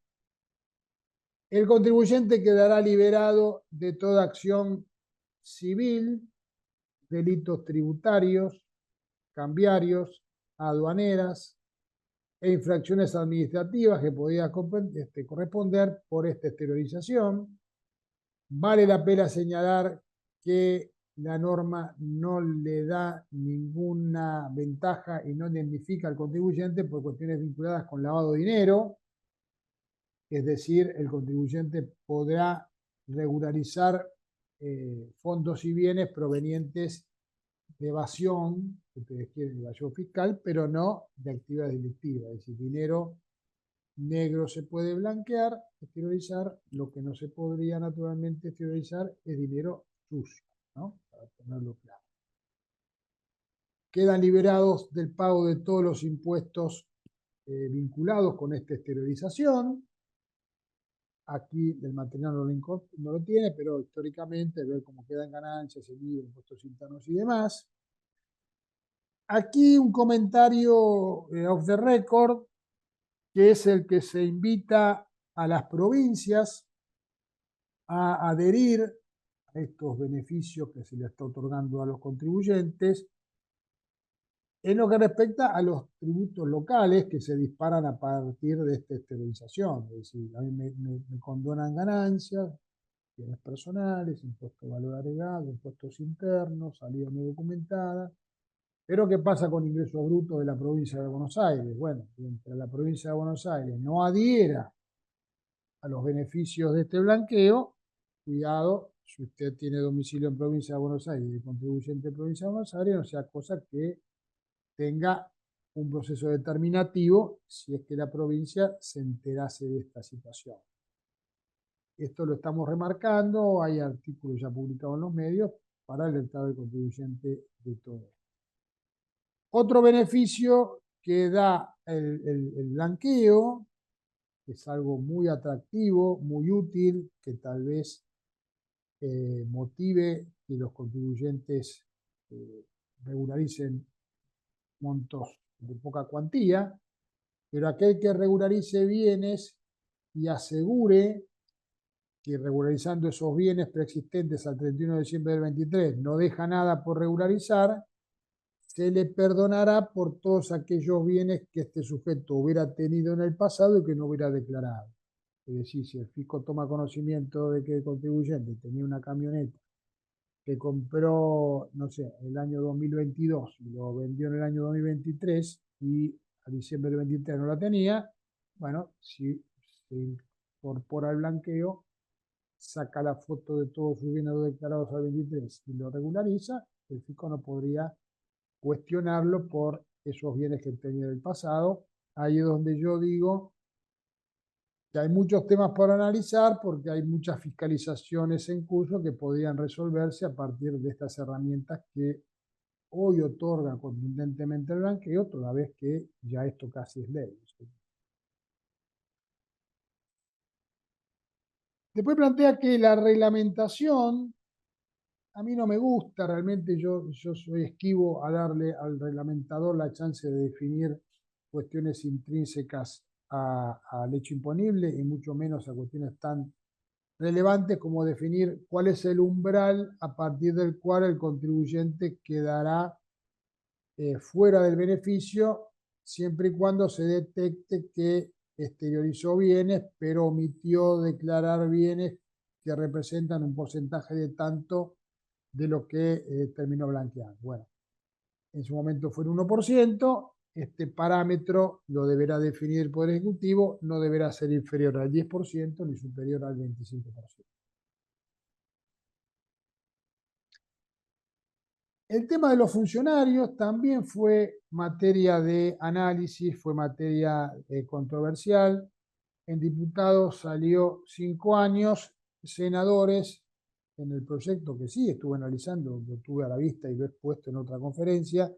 El contribuyente quedará liberado de toda acción civil, delitos tributarios, cambiarios, aduaneras e infracciones administrativas que podía corresponder por esta exteriorización. Vale la pena señalar que la norma no le da ninguna ventaja y no indemnifica al contribuyente por cuestiones vinculadas con lavado de dinero. Es decir, el contribuyente podrá regularizar fondos y bienes provenientes de evasión, que ustedes quieren, de evasión fiscal, pero no de actividades delictivas. Es decir, dinero negro se puede blanquear, exteriorizar. Lo que no se podría naturalmente exteriorizar es dinero sucio, ¿no? Para tenerlo claro. Quedan liberados del pago de todos los impuestos vinculados con esta exteriorización. Aquí el material no lo tiene, pero históricamente, ver cómo quedan ganancias, el IVA, impuestos internos y demás. Aquí un comentario off the record, que es el que se invita a las provincias a adherir a estos beneficios que se le está otorgando a los contribuyentes en lo que respecta a los tributos locales que se disparan a partir de esta exteriorización. Es decir, a mí me condonan ganancias, bienes personales, impuesto de valor agregado, impuestos internos, salida no documentada. Pero ¿qué pasa con ingresos brutos de la provincia de Buenos Aires? Bueno, mientras la provincia de Buenos Aires no adhiera a los beneficios de este blanqueo, cuidado, si usted tiene domicilio en provincia de Buenos Aires y contribuyente de provincia de Buenos Aires, no sea cosa que tenga un proceso determinativo si es que la provincia se enterase de esta situación. Esto lo estamos remarcando, hay artículos ya publicados en los medios para alertar al contribuyente de todo esto. Otro beneficio que da el blanqueo, que es algo muy atractivo, muy útil, que tal vez motive que los contribuyentes regularicen montos de poca cuantía, pero aquel que regularice bienes y asegure que regularizando esos bienes preexistentes al 31 de diciembre del 23 no deja nada por regularizar, se le perdonará por todos aquellos bienes que este sujeto hubiera tenido en el pasado y que no hubiera declarado. Es decir, si el fisco toma conocimiento de que el contribuyente tenía una camioneta que compró, no sé, el año 2022 y lo vendió en el año 2023 y a diciembre del 23 no la tenía, bueno, si se incorpora el blanqueo, saca la foto de todos sus bienes declarados al 23 y lo regulariza, el fisco no podría cuestionarlo por esos bienes que tenía del pasado. Ahí es donde yo digo que hay muchos temas por analizar porque hay muchas fiscalizaciones en curso que podrían resolverse a partir de estas herramientas que hoy otorga contundentemente el blanqueo, toda vez que ya esto casi es ley. Después plantea que la reglamentación, a mí no me gusta, realmente yo soy esquivo a darle al reglamentador la chance de definir cuestiones intrínsecas al hecho imponible y mucho menos a cuestiones tan relevantes como definir cuál es el umbral a partir del cual el contribuyente quedará fuera del beneficio siempre y cuando se detecte que exteriorizó bienes, pero omitió declarar bienes que representan un porcentaje de tanto de lo que terminó blanqueando. Bueno, en su momento fue el 1%, este parámetro lo deberá definir el Poder Ejecutivo, no deberá ser inferior al 10% ni superior al 25%. El tema de los funcionarios también fue materia de análisis, fue materia controversial. En diputados salió 5 años, senadores, en el proyecto que sí estuve analizando, lo tuve a la vista y lo he expuesto en otra conferencia,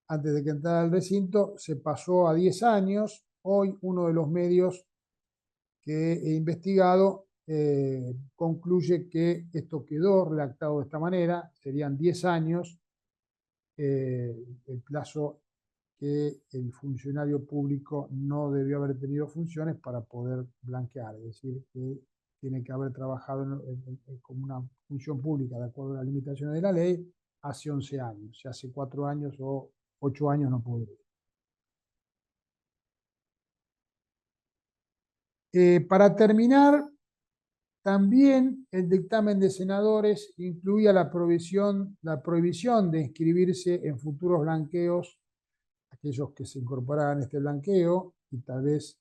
antes de que entrara al recinto, se pasó a 10 años. Hoy uno de los medios que he investigado concluye que esto quedó redactado de esta manera, serían 10 años el plazo que el funcionario público no debió haber tenido funciones para poder blanquear, es decir, que tiene que haber trabajado como una función pública de acuerdo a las limitaciones de la ley hace 11 años, si hace 4 años o 8 años no podría. Para terminar, también el dictamen de senadores incluía la prohibición de inscribirse en futuros blanqueos, aquellos que se incorporaran a este blanqueo, y tal vez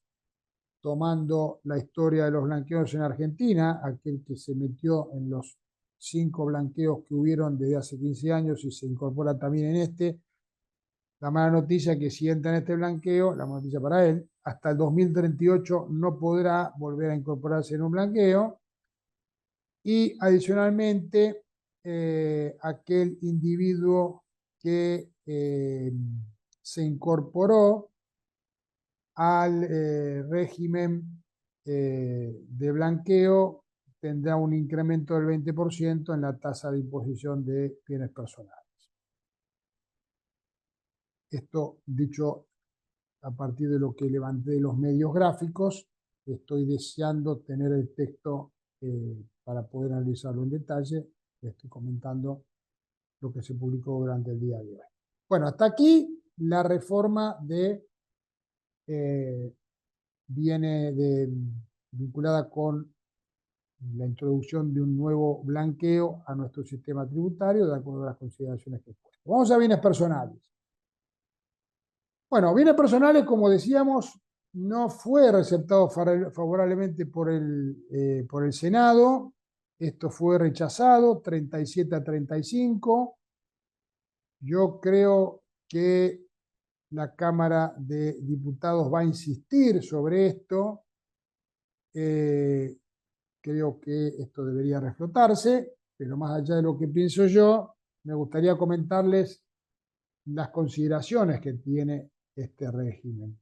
tomando la historia de los blanqueos en Argentina, aquel que se metió en los 5 blanqueos que hubieron desde hace 15 años y se incorpora también en este, la mala noticia es que si entra en este blanqueo, la mala noticia para él, hasta el 2038 no podrá volver a incorporarse en un blanqueo. Y adicionalmente, aquel individuo que se incorporó al régimen de blanqueo tendrá un incremento del 20% en la tasa de imposición de bienes personales. Esto dicho a partir de lo que levanté de los medios gráficos, estoy deseando tener el texto para poder analizarlo en detalle. Estoy comentando lo que se publicó durante el día de hoy. Bueno, hasta aquí la reforma viene vinculada con la introducción de un nuevo blanqueo a nuestro sistema tributario de acuerdo a las consideraciones que he puesto. Vamos a bienes personales. Bueno, bienes personales, como decíamos, no fue receptado favorablemente por el Senado. Esto fue rechazado, 37 a 35. Yo creo que la Cámara de Diputados va a insistir sobre esto. Creo que esto debería reflotarse, pero más allá de lo que pienso yo, me gustaría comentarles las consideraciones que tiene este régimen.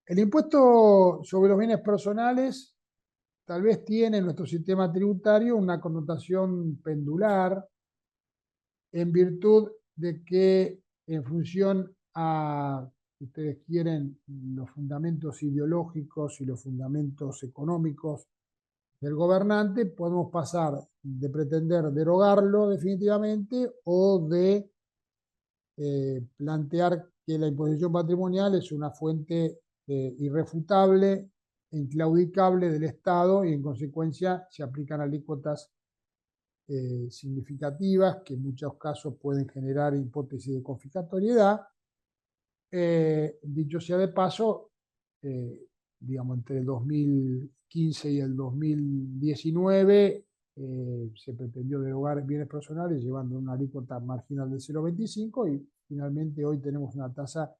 El impuesto sobre los bienes personales tal vez tiene en nuestro sistema tributario una connotación pendular en virtud de que en función a, si ustedes quieren, los fundamentos ideológicos y los fundamentos económicos del gobernante, podemos pasar de pretender derogarlo definitivamente o de plantear que la imposición patrimonial es una fuente irrefutable e inclaudicable del Estado y en consecuencia se aplican alícuotas significativas que en muchos casos pueden generar hipótesis de confiscatoriedad. Dicho sea de paso, digamos, entre el 2015 y el 2019 se pretendió derogar bienes personales llevando una alícuota marginal del 0,25 y finalmente hoy tenemos una tasa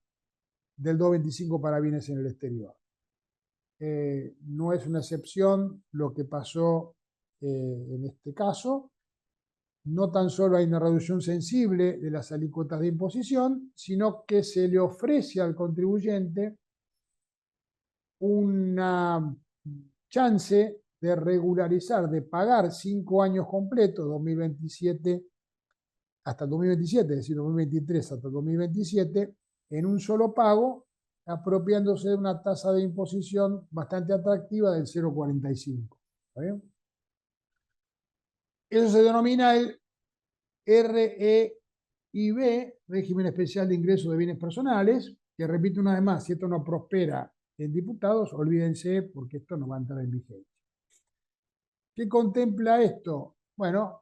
del 2,25 para bienes en el exterior. No es una excepción lo que pasó en este caso. No tan solo hay una reducción sensible de las alícuotas de imposición, sino que se le ofrece al contribuyente una chance de regularizar, de pagar 5 años completos, 2027 hasta el 2027, es decir, 2023 hasta el 2027, en un solo pago, apropiándose de una tasa de imposición bastante atractiva del 0,45. ¿Está bien? Eso se denomina el REIB, Régimen Especial de Ingresos de Bienes Personales, que repito una vez más, si esto no prospera en diputados, olvídense porque esto no va a entrar en vigencia. ¿Qué contempla esto? Bueno,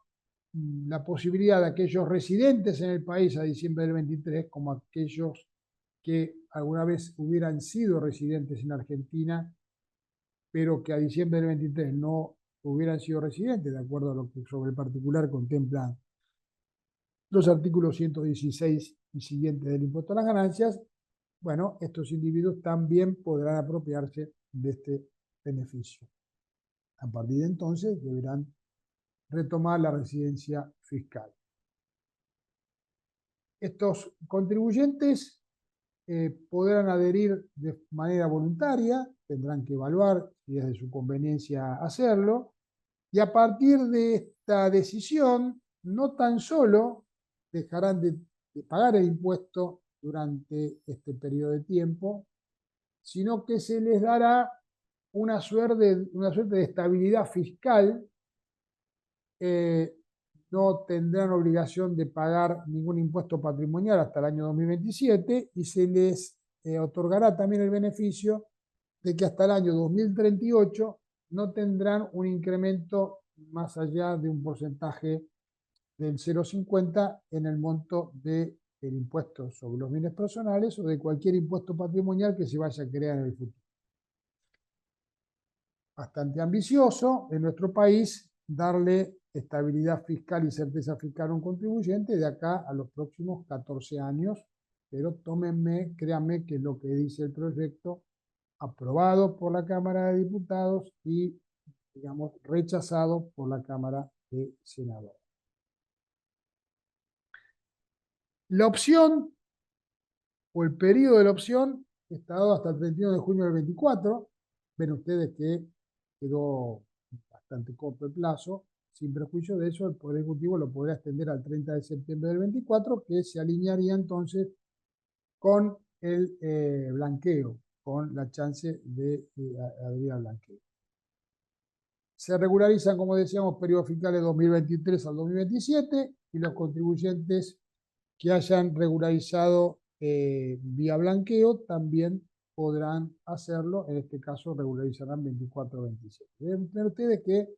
la posibilidad de aquellos residentes en el país a diciembre del 23, como aquellos que alguna vez hubieran sido residentes en Argentina, pero que a diciembre del 23 no hubieran sido residentes, de acuerdo a lo que sobre el particular contemplan los artículos 116 y siguientes del impuesto a las ganancias. Bueno, estos individuos también podrán apropiarse de este beneficio. A partir de entonces deberán retomar la residencia fiscal. Estos contribuyentes podrán adherir de manera voluntaria, tendrán que evaluar si es de su conveniencia hacerlo, y a partir de esta decisión, no tan solo dejarán de pagar el impuesto durante este periodo de tiempo, sino que se les dará una suerte de estabilidad fiscal. No tendrán obligación de pagar ningún impuesto patrimonial hasta el año 2027 y se les otorgará también el beneficio de que hasta el año 2038 no tendrán un incremento más allá de un porcentaje del 0,50 en el monto del impuesto sobre los bienes personales o de cualquier impuesto patrimonial que se vaya a crear en el futuro. Bastante ambicioso en nuestro país darle estabilidad fiscal y certeza fiscal a un contribuyente de acá a los próximos 14 años, pero tómenme, créanme que es lo que dice el proyecto aprobado por la Cámara de Diputados y, digamos, rechazado por la Cámara de Senadores. La opción o el periodo de la opción está dado hasta el 31 de junio del 24. Ven ustedes que quedó bastante corto el plazo. Sin perjuicio de eso, el Poder Ejecutivo lo podrá extender al 30 de septiembre del 24, que se alinearía entonces con el blanqueo, con la chance de adherir al blanqueo. Se regularizan, como decíamos, periodos fiscales 2023 al 2027 y los contribuyentes que hayan regularizado vía blanqueo también podrán hacerlo, en este caso regularizarán 24-27. Deben tener ustedes que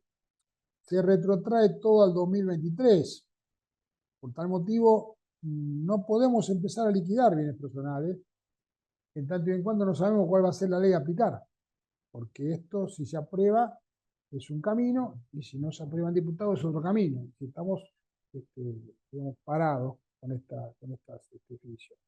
se retrotrae todo al 2023. Por tal motivo, no podemos empezar a liquidar bienes personales en tanto y en cuanto no sabemos cuál va a ser la ley a aplicar. Porque esto, si se aprueba, es un camino, y si no se aprueba en diputados, es otro camino. Si estamos digamos, parados con estas decisiones.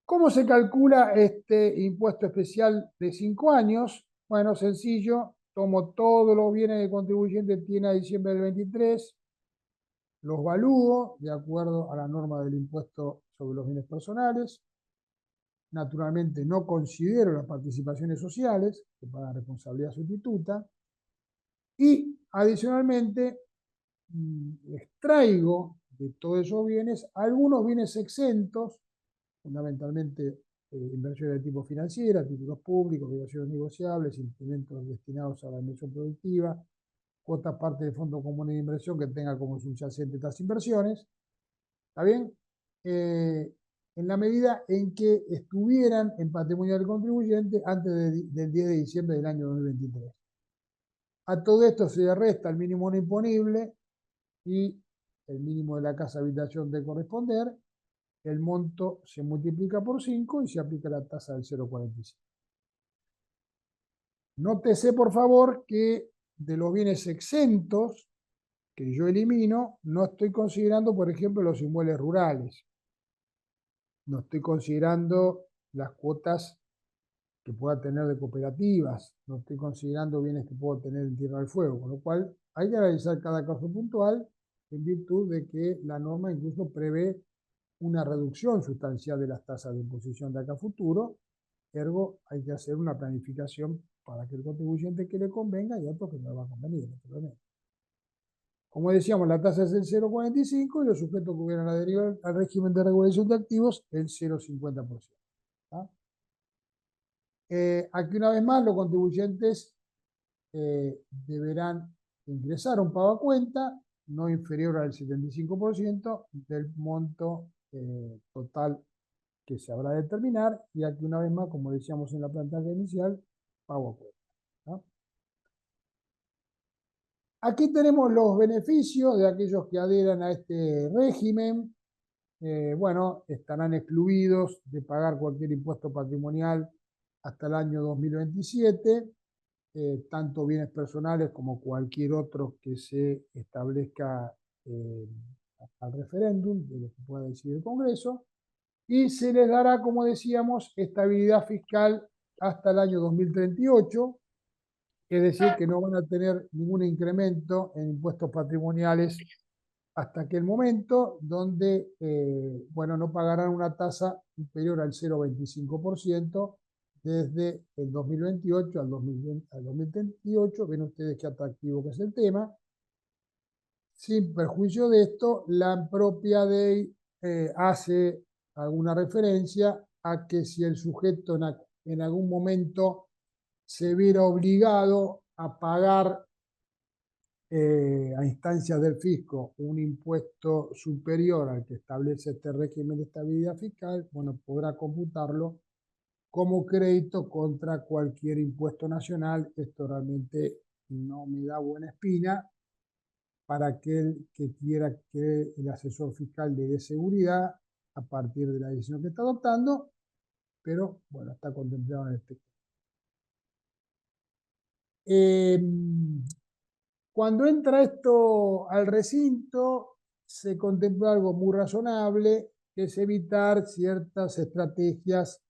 ¿Cómo se calcula este impuesto especial de 5 años? Bueno, sencillo, tomo todos los bienes que el contribuyente tiene a diciembre del 23, los valúo de acuerdo a la norma del impuesto sobre los bienes personales. Naturalmente no considero las participaciones sociales, que pagan responsabilidad sustituta, y adicionalmente extraigo de todos esos bienes algunos bienes exentos, fundamentalmente inversiones de tipo financiera, títulos públicos, obligaciones negociables, instrumentos destinados a la inversión productiva, cuotas parte del Fondo Común de Inversión que tenga como subyacente estas inversiones. ¿Está bien? En la medida en que estuvieran en patrimonio del contribuyente antes del 10 de diciembre del año 2023. A todo esto se le resta el mínimo no imponible y el mínimo de la casa habitación de corresponder. El monto se multiplica por 5 y se aplica la tasa del 0,45. Nótese, por favor, que de los bienes exentos que yo elimino, no estoy considerando, por ejemplo, los inmuebles rurales. No estoy considerando las cuotas que pueda tener de cooperativas. No estoy considerando bienes que puedo tener en Tierra del Fuego. Con lo cual, hay que analizar cada caso puntual en virtud de que la norma incluso prevé una reducción sustancial de las tasas de imposición de acá a futuro. Ergo, hay que hacer una planificación para que el contribuyente que le convenga y otro que no le va a convenir, naturalmente. Como decíamos, la tasa es el 0,45 y los sujetos que hubieran adherido al régimen de regulación de activos el 0,50%. Aquí una vez más los contribuyentes deberán ingresar un pago a cuenta no inferior al 75% del monto total que se habrá de determinar, y aquí una vez más, como decíamos en la plantilla inicial, pago a cuenta. ¿No? Aquí tenemos los beneficios de aquellos que adhieran a este régimen. Bueno, estarán excluidos de pagar cualquier impuesto patrimonial hasta el año 2027, tanto bienes personales como cualquier otro que se establezca al referéndum, de lo que pueda decidir el Congreso, y se les dará, como decíamos, estabilidad fiscal hasta el año 2038, es decir, que no van a tener ningún incremento en impuestos patrimoniales hasta aquel momento, donde bueno, no pagarán una tasa inferior al 0,25% desde el 2028 al 2028. Ven ustedes qué atractivo que es el tema. Sin perjuicio de esto, la propia ley hace alguna referencia a que si el sujeto en algún momento se viera obligado a pagar a instancias del fisco un impuesto superior al que establece este régimen de estabilidad fiscal, bueno, podrá computarlo como crédito contra cualquier impuesto nacional. Esto realmente no me da buena espina para aquel que quiera que el asesor fiscal le dé seguridad a partir de la decisión que está adoptando, pero bueno, está contemplado en este. Cuando entra esto al recinto, se contempla algo muy razonable, que es evitar ciertas estrategias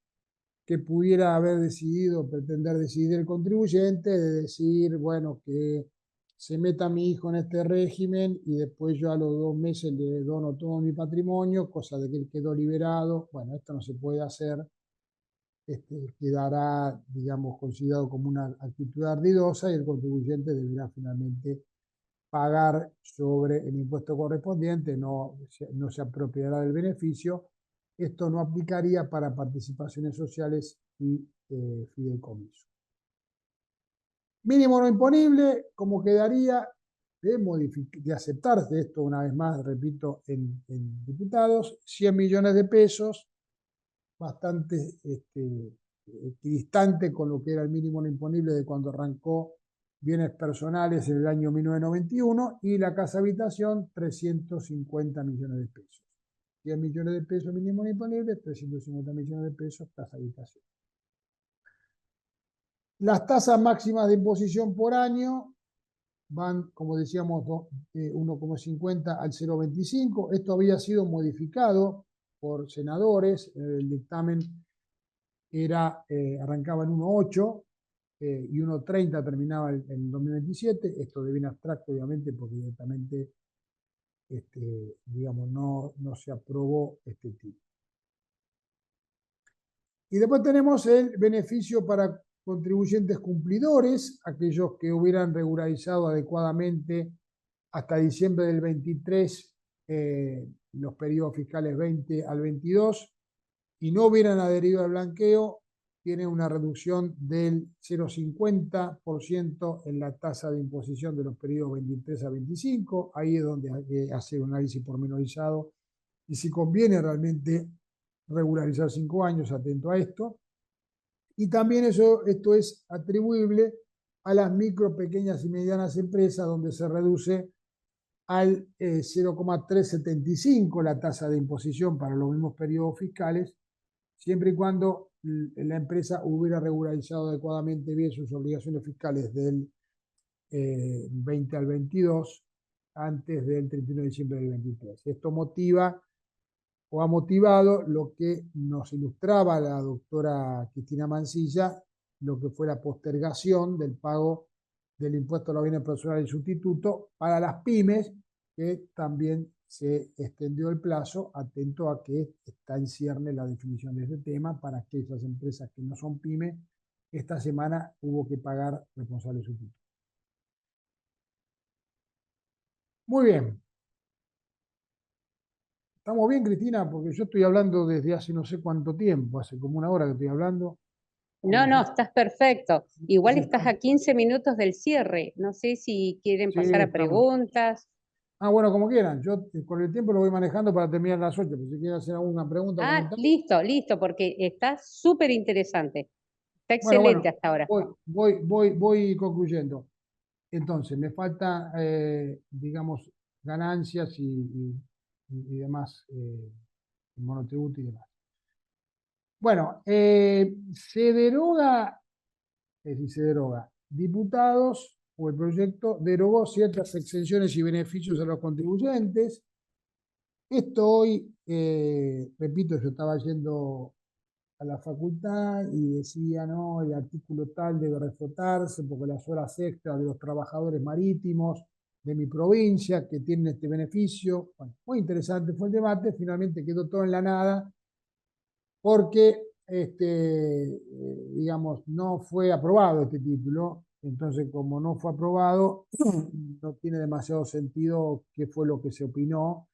que pudiera haber decidido, pretender decidir el contribuyente, de decir, bueno, que se meta mi hijo en este régimen y después yo a los 2 meses le dono todo mi patrimonio, cosa de que él quedó liberado. Bueno, esto no se puede hacer. Quedará, digamos, considerado como una actitud ardidosa y el contribuyente deberá finalmente pagar sobre el impuesto correspondiente, no se apropiará del beneficio. Esto no aplicaría para participaciones sociales y fideicomiso. Mínimo no imponible, como quedaría de aceptarse esto una vez más, repito, en diputados, 100 millones de pesos, bastante equidistante con lo que era el mínimo no imponible de cuando arrancó bienes personales en el año 1991, y la casa habitación 350 millones de pesos. 100 millones de pesos mínimo no imponible, 350 millones de pesos casa habitación. Las tasas máximas de imposición por año van, como decíamos, 1,50 al 0,25. Esto había sido modificado por senadores. El dictamen arrancaba en 1,8 y 1,30 terminaba en 2027. Esto de bien abstracto, obviamente, porque directamente digamos, no se aprobó este tipo. Y después tenemos el beneficio para contribuyentes cumplidores, aquellos que hubieran regularizado adecuadamente hasta diciembre del 23 los periodos fiscales 20 al 22 y no hubieran adherido al blanqueo, tiene una reducción del 0,50% en la tasa de imposición de los periodos 23 a 25. Ahí es donde hay que hacer un análisis pormenorizado y si conviene realmente regularizar 5 años, atento a esto. Y también esto es atribuible a las micro, pequeñas y medianas empresas, donde se reduce al 0,375 la tasa de imposición para los mismos periodos fiscales, siempre y cuando la empresa hubiera regularizado adecuadamente bien sus obligaciones fiscales del 20 al 22 antes del 31 de diciembre del 23. Esto motiva o ha motivado lo que nos ilustraba la doctora Cristina Mansilla, lo que fue la postergación del pago del impuesto a los bienes personales y sustituto para las pymes, que también se extendió el plazo, atento a que está en cierne la definición de este tema para aquellas empresas que no son pymes. Esta semana hubo que pagar responsables sustitutos. Muy bien. ¿Estamos bien, Cristina? Porque yo estoy hablando desde hace no sé cuánto tiempo, hace como una hora que estoy hablando. No, no, estás perfecto. Igual Sí, estás a 15 minutos del cierre. No sé si quieren sí, pasar a estamos. preguntas. Ah, bueno, como quieran. Yo con el tiempo lo voy manejando para terminar las 8. Pero si quieren hacer alguna pregunta o Ah, comentario. listo, listo, porque está súper interesante. Está Bueno, excelente hasta ahora. voy concluyendo. Entonces, me falta, digamos, ganancias y demás, monotributo y demás. Bueno, se deroga, es decir, se deroga. Diputados o el proyecto derogó ciertas exenciones y beneficios a los contribuyentes. Esto hoy, repito, yo estaba yendo a la facultad y decía, no, el artículo tal debe reflotarse porque las horas extras de los trabajadores marítimos de mi provincia que tienen este beneficio. Bueno, muy interesante fue el debate, finalmente quedó todo en la nada porque, digamos, no fue aprobado este título. Entonces, como no fue aprobado, no tiene demasiado sentido qué fue lo que se opinó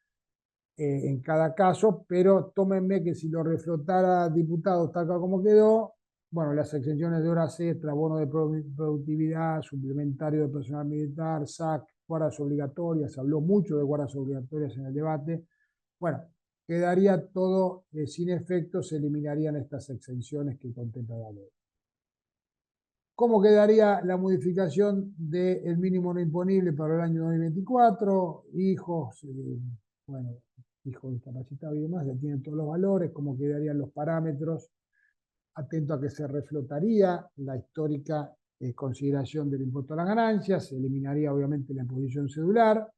en cada caso, pero tómenme que si lo reflotara diputados tal cual como quedó, bueno, las exenciones de horas extra, bono de productividad, suplementario de personal militar, SAC, guardas obligatorias, se habló mucho de guardas obligatorias en el debate, bueno, quedaría todo sin efecto, se eliminarían estas exenciones que contempla la ley. ¿Cómo quedaría la modificación del mínimo no imponible para el año 2024? Hijos, bueno, hijos discapacitados y demás, ya tienen todos los valores, cómo quedarían los parámetros, atento a que se reflotaría la histórica consideración del impuesto a las ganancias, se eliminaría obviamente la imposición cedular,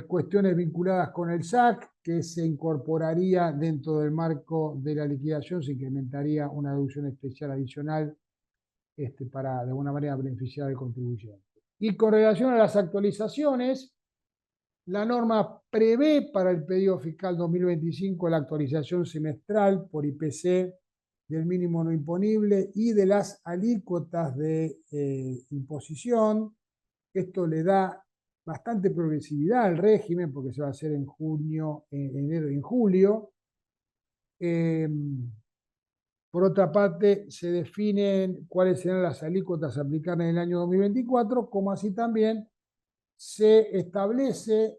cuestiones vinculadas con el SAC, que se incorporaría dentro del marco de la liquidación, se incrementaría una deducción especial adicional para de alguna manera beneficiar al contribuyente. Y con relación a las actualizaciones, la norma prevé para el periodo fiscal 2025 la actualización semestral por IPC del mínimo no imponible y de las alícuotas de imposición. Esto le da bastante progresividad al régimen porque se va a hacer en junio, en enero y en julio. Por otra parte, se definen cuáles serán las alícuotas a aplicar en el año 2024, como así también se establece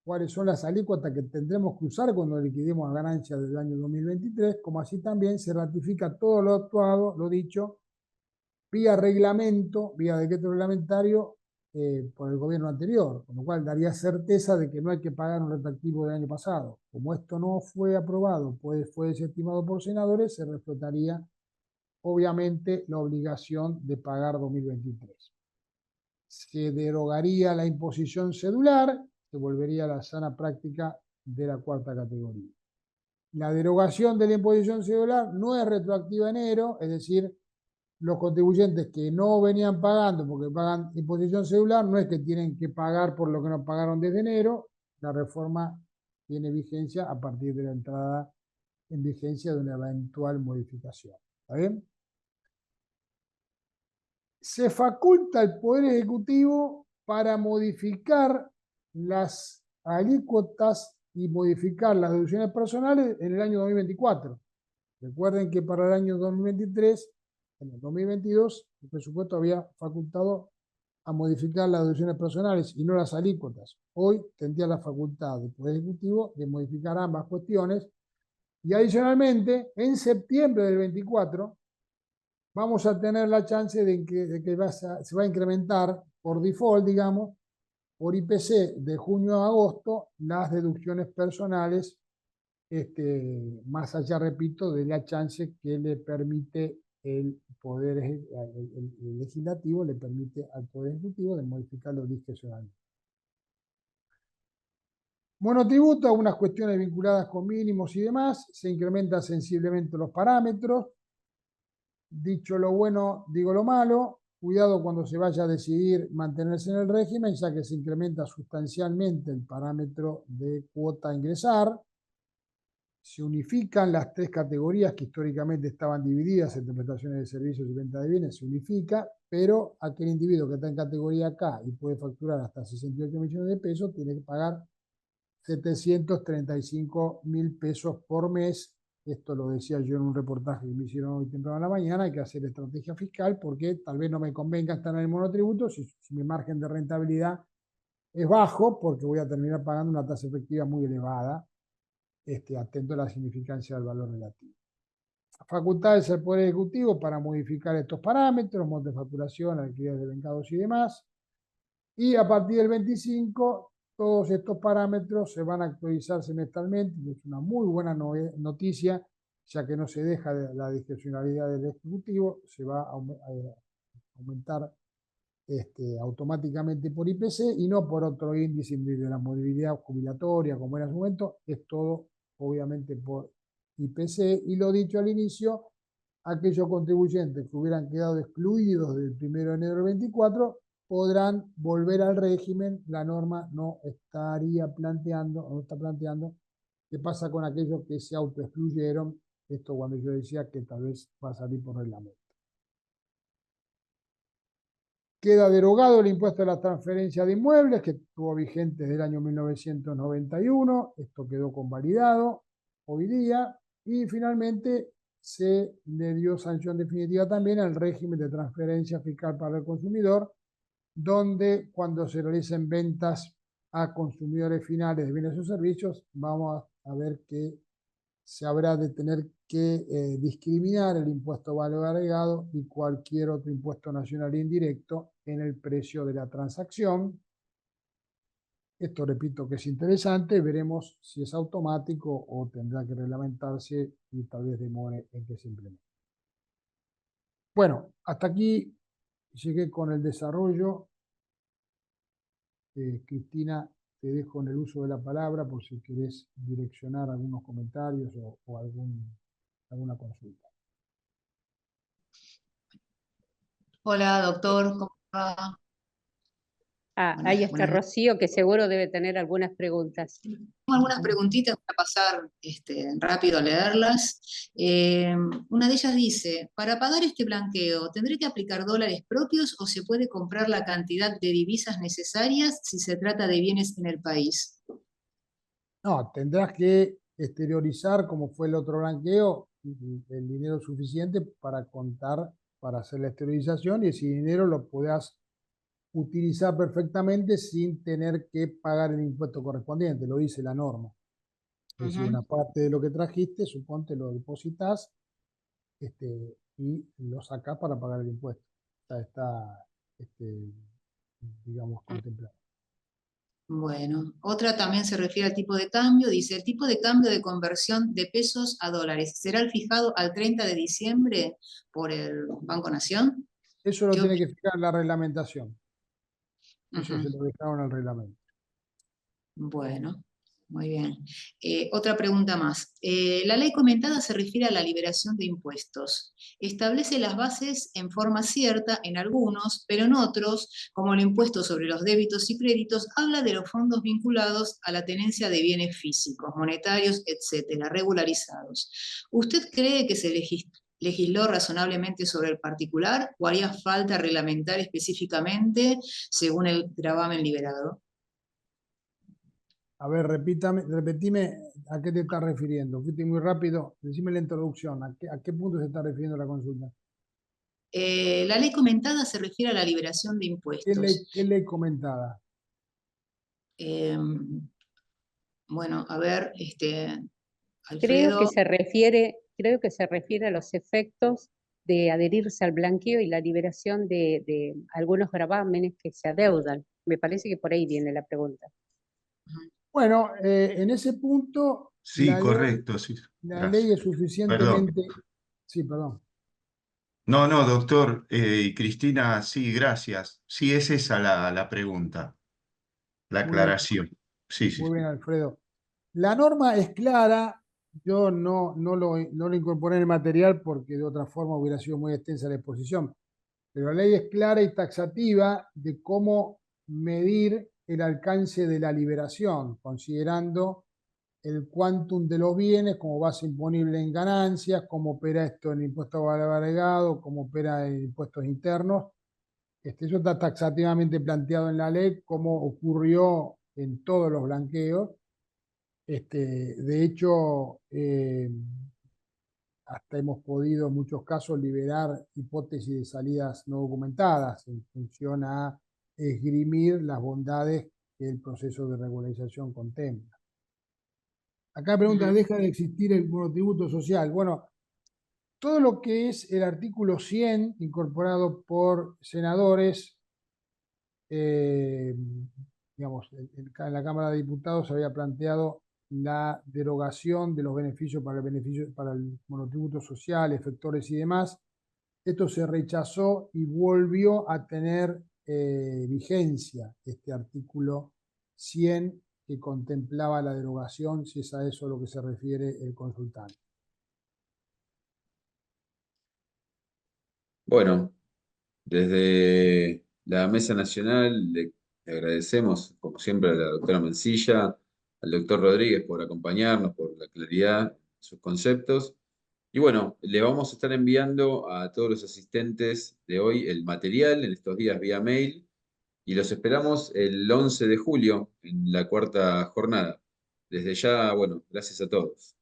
cuáles son las alícuotas que tendremos que usar cuando liquidemos las ganancias del año 2023, como así también se ratifica todo lo actuado, lo dicho, vía reglamento, vía decreto reglamentario por el gobierno anterior, con lo cual daría certeza de que no hay que pagar un retroactivo del año pasado. Como esto no fue aprobado, pues fue desestimado por senadores, se reflotaría obviamente la obligación de pagar 2023. Se derogaría la imposición cedular, se volvería a la sana práctica de la cuarta categoría. La derogación de la imposición cedular no es retroactiva a enero, es decir, los contribuyentes que no venían pagando porque pagan imposición cedular, no es que tienen que pagar por lo que no pagaron desde enero, la reforma tiene vigencia a partir de la entrada en vigencia de una eventual modificación. ¿Está bien? Se faculta al Poder Ejecutivo para modificar las alícuotas y modificar las deducciones personales en el año 2024. Recuerden que para el año 2023, en el 2022, el presupuesto había facultado a modificar las deducciones personales y no las alícuotas. Hoy tendría la facultad del Poder Ejecutivo de modificar ambas cuestiones y adicionalmente, en septiembre del 24, vamos a tener la chance de que se va a incrementar por default, digamos, por IPC de junio a agosto, las deducciones personales más allá, repito, de la chance que le permite el Poder el Legislativo, le permite al Poder Ejecutivo de modificarlo discrecionalmente. Monotributo, algunas cuestiones vinculadas con mínimos y demás, se incrementan sensiblemente los parámetros. Dicho lo bueno, digo lo malo. Cuidado cuando se vaya a decidir mantenerse en el régimen, ya que se incrementa sustancialmente el parámetro de cuota a ingresar. Se unifican las tres categorías que históricamente estaban divididas entre prestaciones de servicios y venta de bienes, se unifica, pero aquel individuo que está en categoría K y puede facturar hasta 68 millones de pesos, tiene que pagar 735.000 pesos por mes. Esto lo decía yo en un reportaje que me hicieron hoy temprano en la mañana. Hay que hacer estrategia fiscal porque tal vez no me convenga estar en el monotributo si mi margen de rentabilidad es bajo, porque voy a terminar pagando una tasa efectiva muy elevada, atento a la significancia del valor relativo. Facultades del Poder Ejecutivo para modificar estos parámetros, montos de facturación, alquileres de vengados y demás. Y a partir del 25, todos estos parámetros se van a actualizar semestralmente, y es una muy buena noticia, ya que no se deja de la discrecionalidad del Ejecutivo, se va a aumentar automáticamente por IPC y no por otro índice de la movilidad jubilatoria, como era en su momento, es todo obviamente por IPC. Y lo dicho al inicio, aquellos contribuyentes que hubieran quedado excluidos del 1 de enero del 24 podrán volver al régimen. La norma no estaría planteando, o no está planteando, qué pasa con aquellos que se autoexcluyeron. Esto cuando yo decía que tal vez va a salir por reglamento. Queda derogado el impuesto a la transferencia de inmuebles, que estuvo vigente desde el año 1991. Esto quedó convalidado hoy día. Y finalmente se le dio sanción definitiva también al régimen de transferencia fiscal para el consumidor, donde cuando se realicen ventas a consumidores finales de bienes o servicios, vamos a ver que se habrá de tener que discriminar el impuesto valor agregado y cualquier otro impuesto nacional indirecto en el precio de la transacción. Esto repito que es interesante, veremos si es automático o tendrá que reglamentarse y tal vez demore en que se implemente. Bueno, hasta aquí llegué con el desarrollo. Cristina, te dejo en el uso de la palabra por si querés direccionar algunos comentarios o alguna consulta. Hola, doctor, ¿cómo va? Ahí está Buenas noches. Rocío, que seguro debe tener algunas preguntas. Tengo algunas preguntitas, voy a pasar rápido a leerlas. Una de ellas dice, para pagar este blanqueo, ¿tendré que aplicar dólares propios o se puede comprar la cantidad de divisas necesarias si se trata de bienes en el país? No, tendrás que exteriorizar, como fue el otro blanqueo, el dinero suficiente para contar, para hacer la exteriorización, y ese dinero lo puedas utilizar perfectamente sin tener que pagar el impuesto correspondiente, lo dice la norma. Es decir, una parte de lo que trajiste, suponte lo depositas y lo sacás para pagar el impuesto. Está digamos, contemplado. Bueno, otra también se refiere al tipo de cambio. Dice, el tipo de cambio de conversión de pesos a dólares será el fijado al 30 de diciembre por el Banco Nación. Eso lo tiene que fijar la reglamentación. Eso se lo dejaron al reglamento. Bueno, muy bien. Otra pregunta más. La ley comentada se refiere a la liberación de impuestos. Establece las bases en forma cierta en algunos, pero en otros, como el impuesto sobre los débitos y créditos, habla de los fondos vinculados a la tenencia de bienes físicos, monetarios, etcétera, regularizados. ¿Usted cree que se legisló razonablemente sobre el particular o haría falta reglamentar específicamente según el gravamen liberado? A ver, repetime a qué te estás refiriendo. Fuiste muy rápido. Decime la introducción. ¿A qué punto se está refiriendo la consulta? La ley comentada se refiere a la liberación de impuestos. ¿Qué ley comentada? Bueno, a ver, Creo que Alfredo. creo que se refiere a los efectos de adherirse al blanqueo y la liberación de algunos gravámenes que se adeudan. Me parece que por ahí viene la pregunta. Bueno, en ese punto Sí, La ley, correcto, sí. la Gracias. ley es Perdón. suficientemente... Sí, perdón. No, no, doctor. Y Cristina, sí, gracias. Sí, es esa la pregunta, la Muy bien, aclaración. Sí, sí, muy bien, sí. Alfredo. La norma es clara, yo no lo incorporé en el material porque de otra forma hubiera sido muy extensa la exposición, pero la ley es clara y taxativa de cómo medir el alcance de la liberación, considerando el quantum de los bienes como base imponible en ganancias, cómo opera esto en impuesto a valor agregado, cómo opera en impuestos internos. Eso está taxativamente planteado en la ley, como ocurrió en todos los blanqueos. De hecho, hasta hemos podido en muchos casos liberar hipótesis de salidas no documentadas en función a esgrimir las bondades que el proceso de regularización contempla. Acá pregunta, ¿deja de existir el monotributo social? Bueno, todo lo que es el artículo 100 incorporado por senadores, digamos, en la Cámara de Diputados se había planteado la derogación de los beneficios para el monotributo social, efectores y demás. Esto se rechazó y volvió a tener vigencia este artículo 100 que contemplaba la derogación, si es a eso a lo que se refiere el consultante. Bueno, desde la Mesa Nacional le agradecemos, como siempre, a la doctora Mancilla, al doctor Rodríguez por acompañarnos, por la claridad de sus conceptos. Y bueno, le vamos a estar enviando a todos los asistentes de hoy el material en estos días vía mail y los esperamos el 11 de julio en la cuarta jornada. Desde ya, bueno, gracias a todos.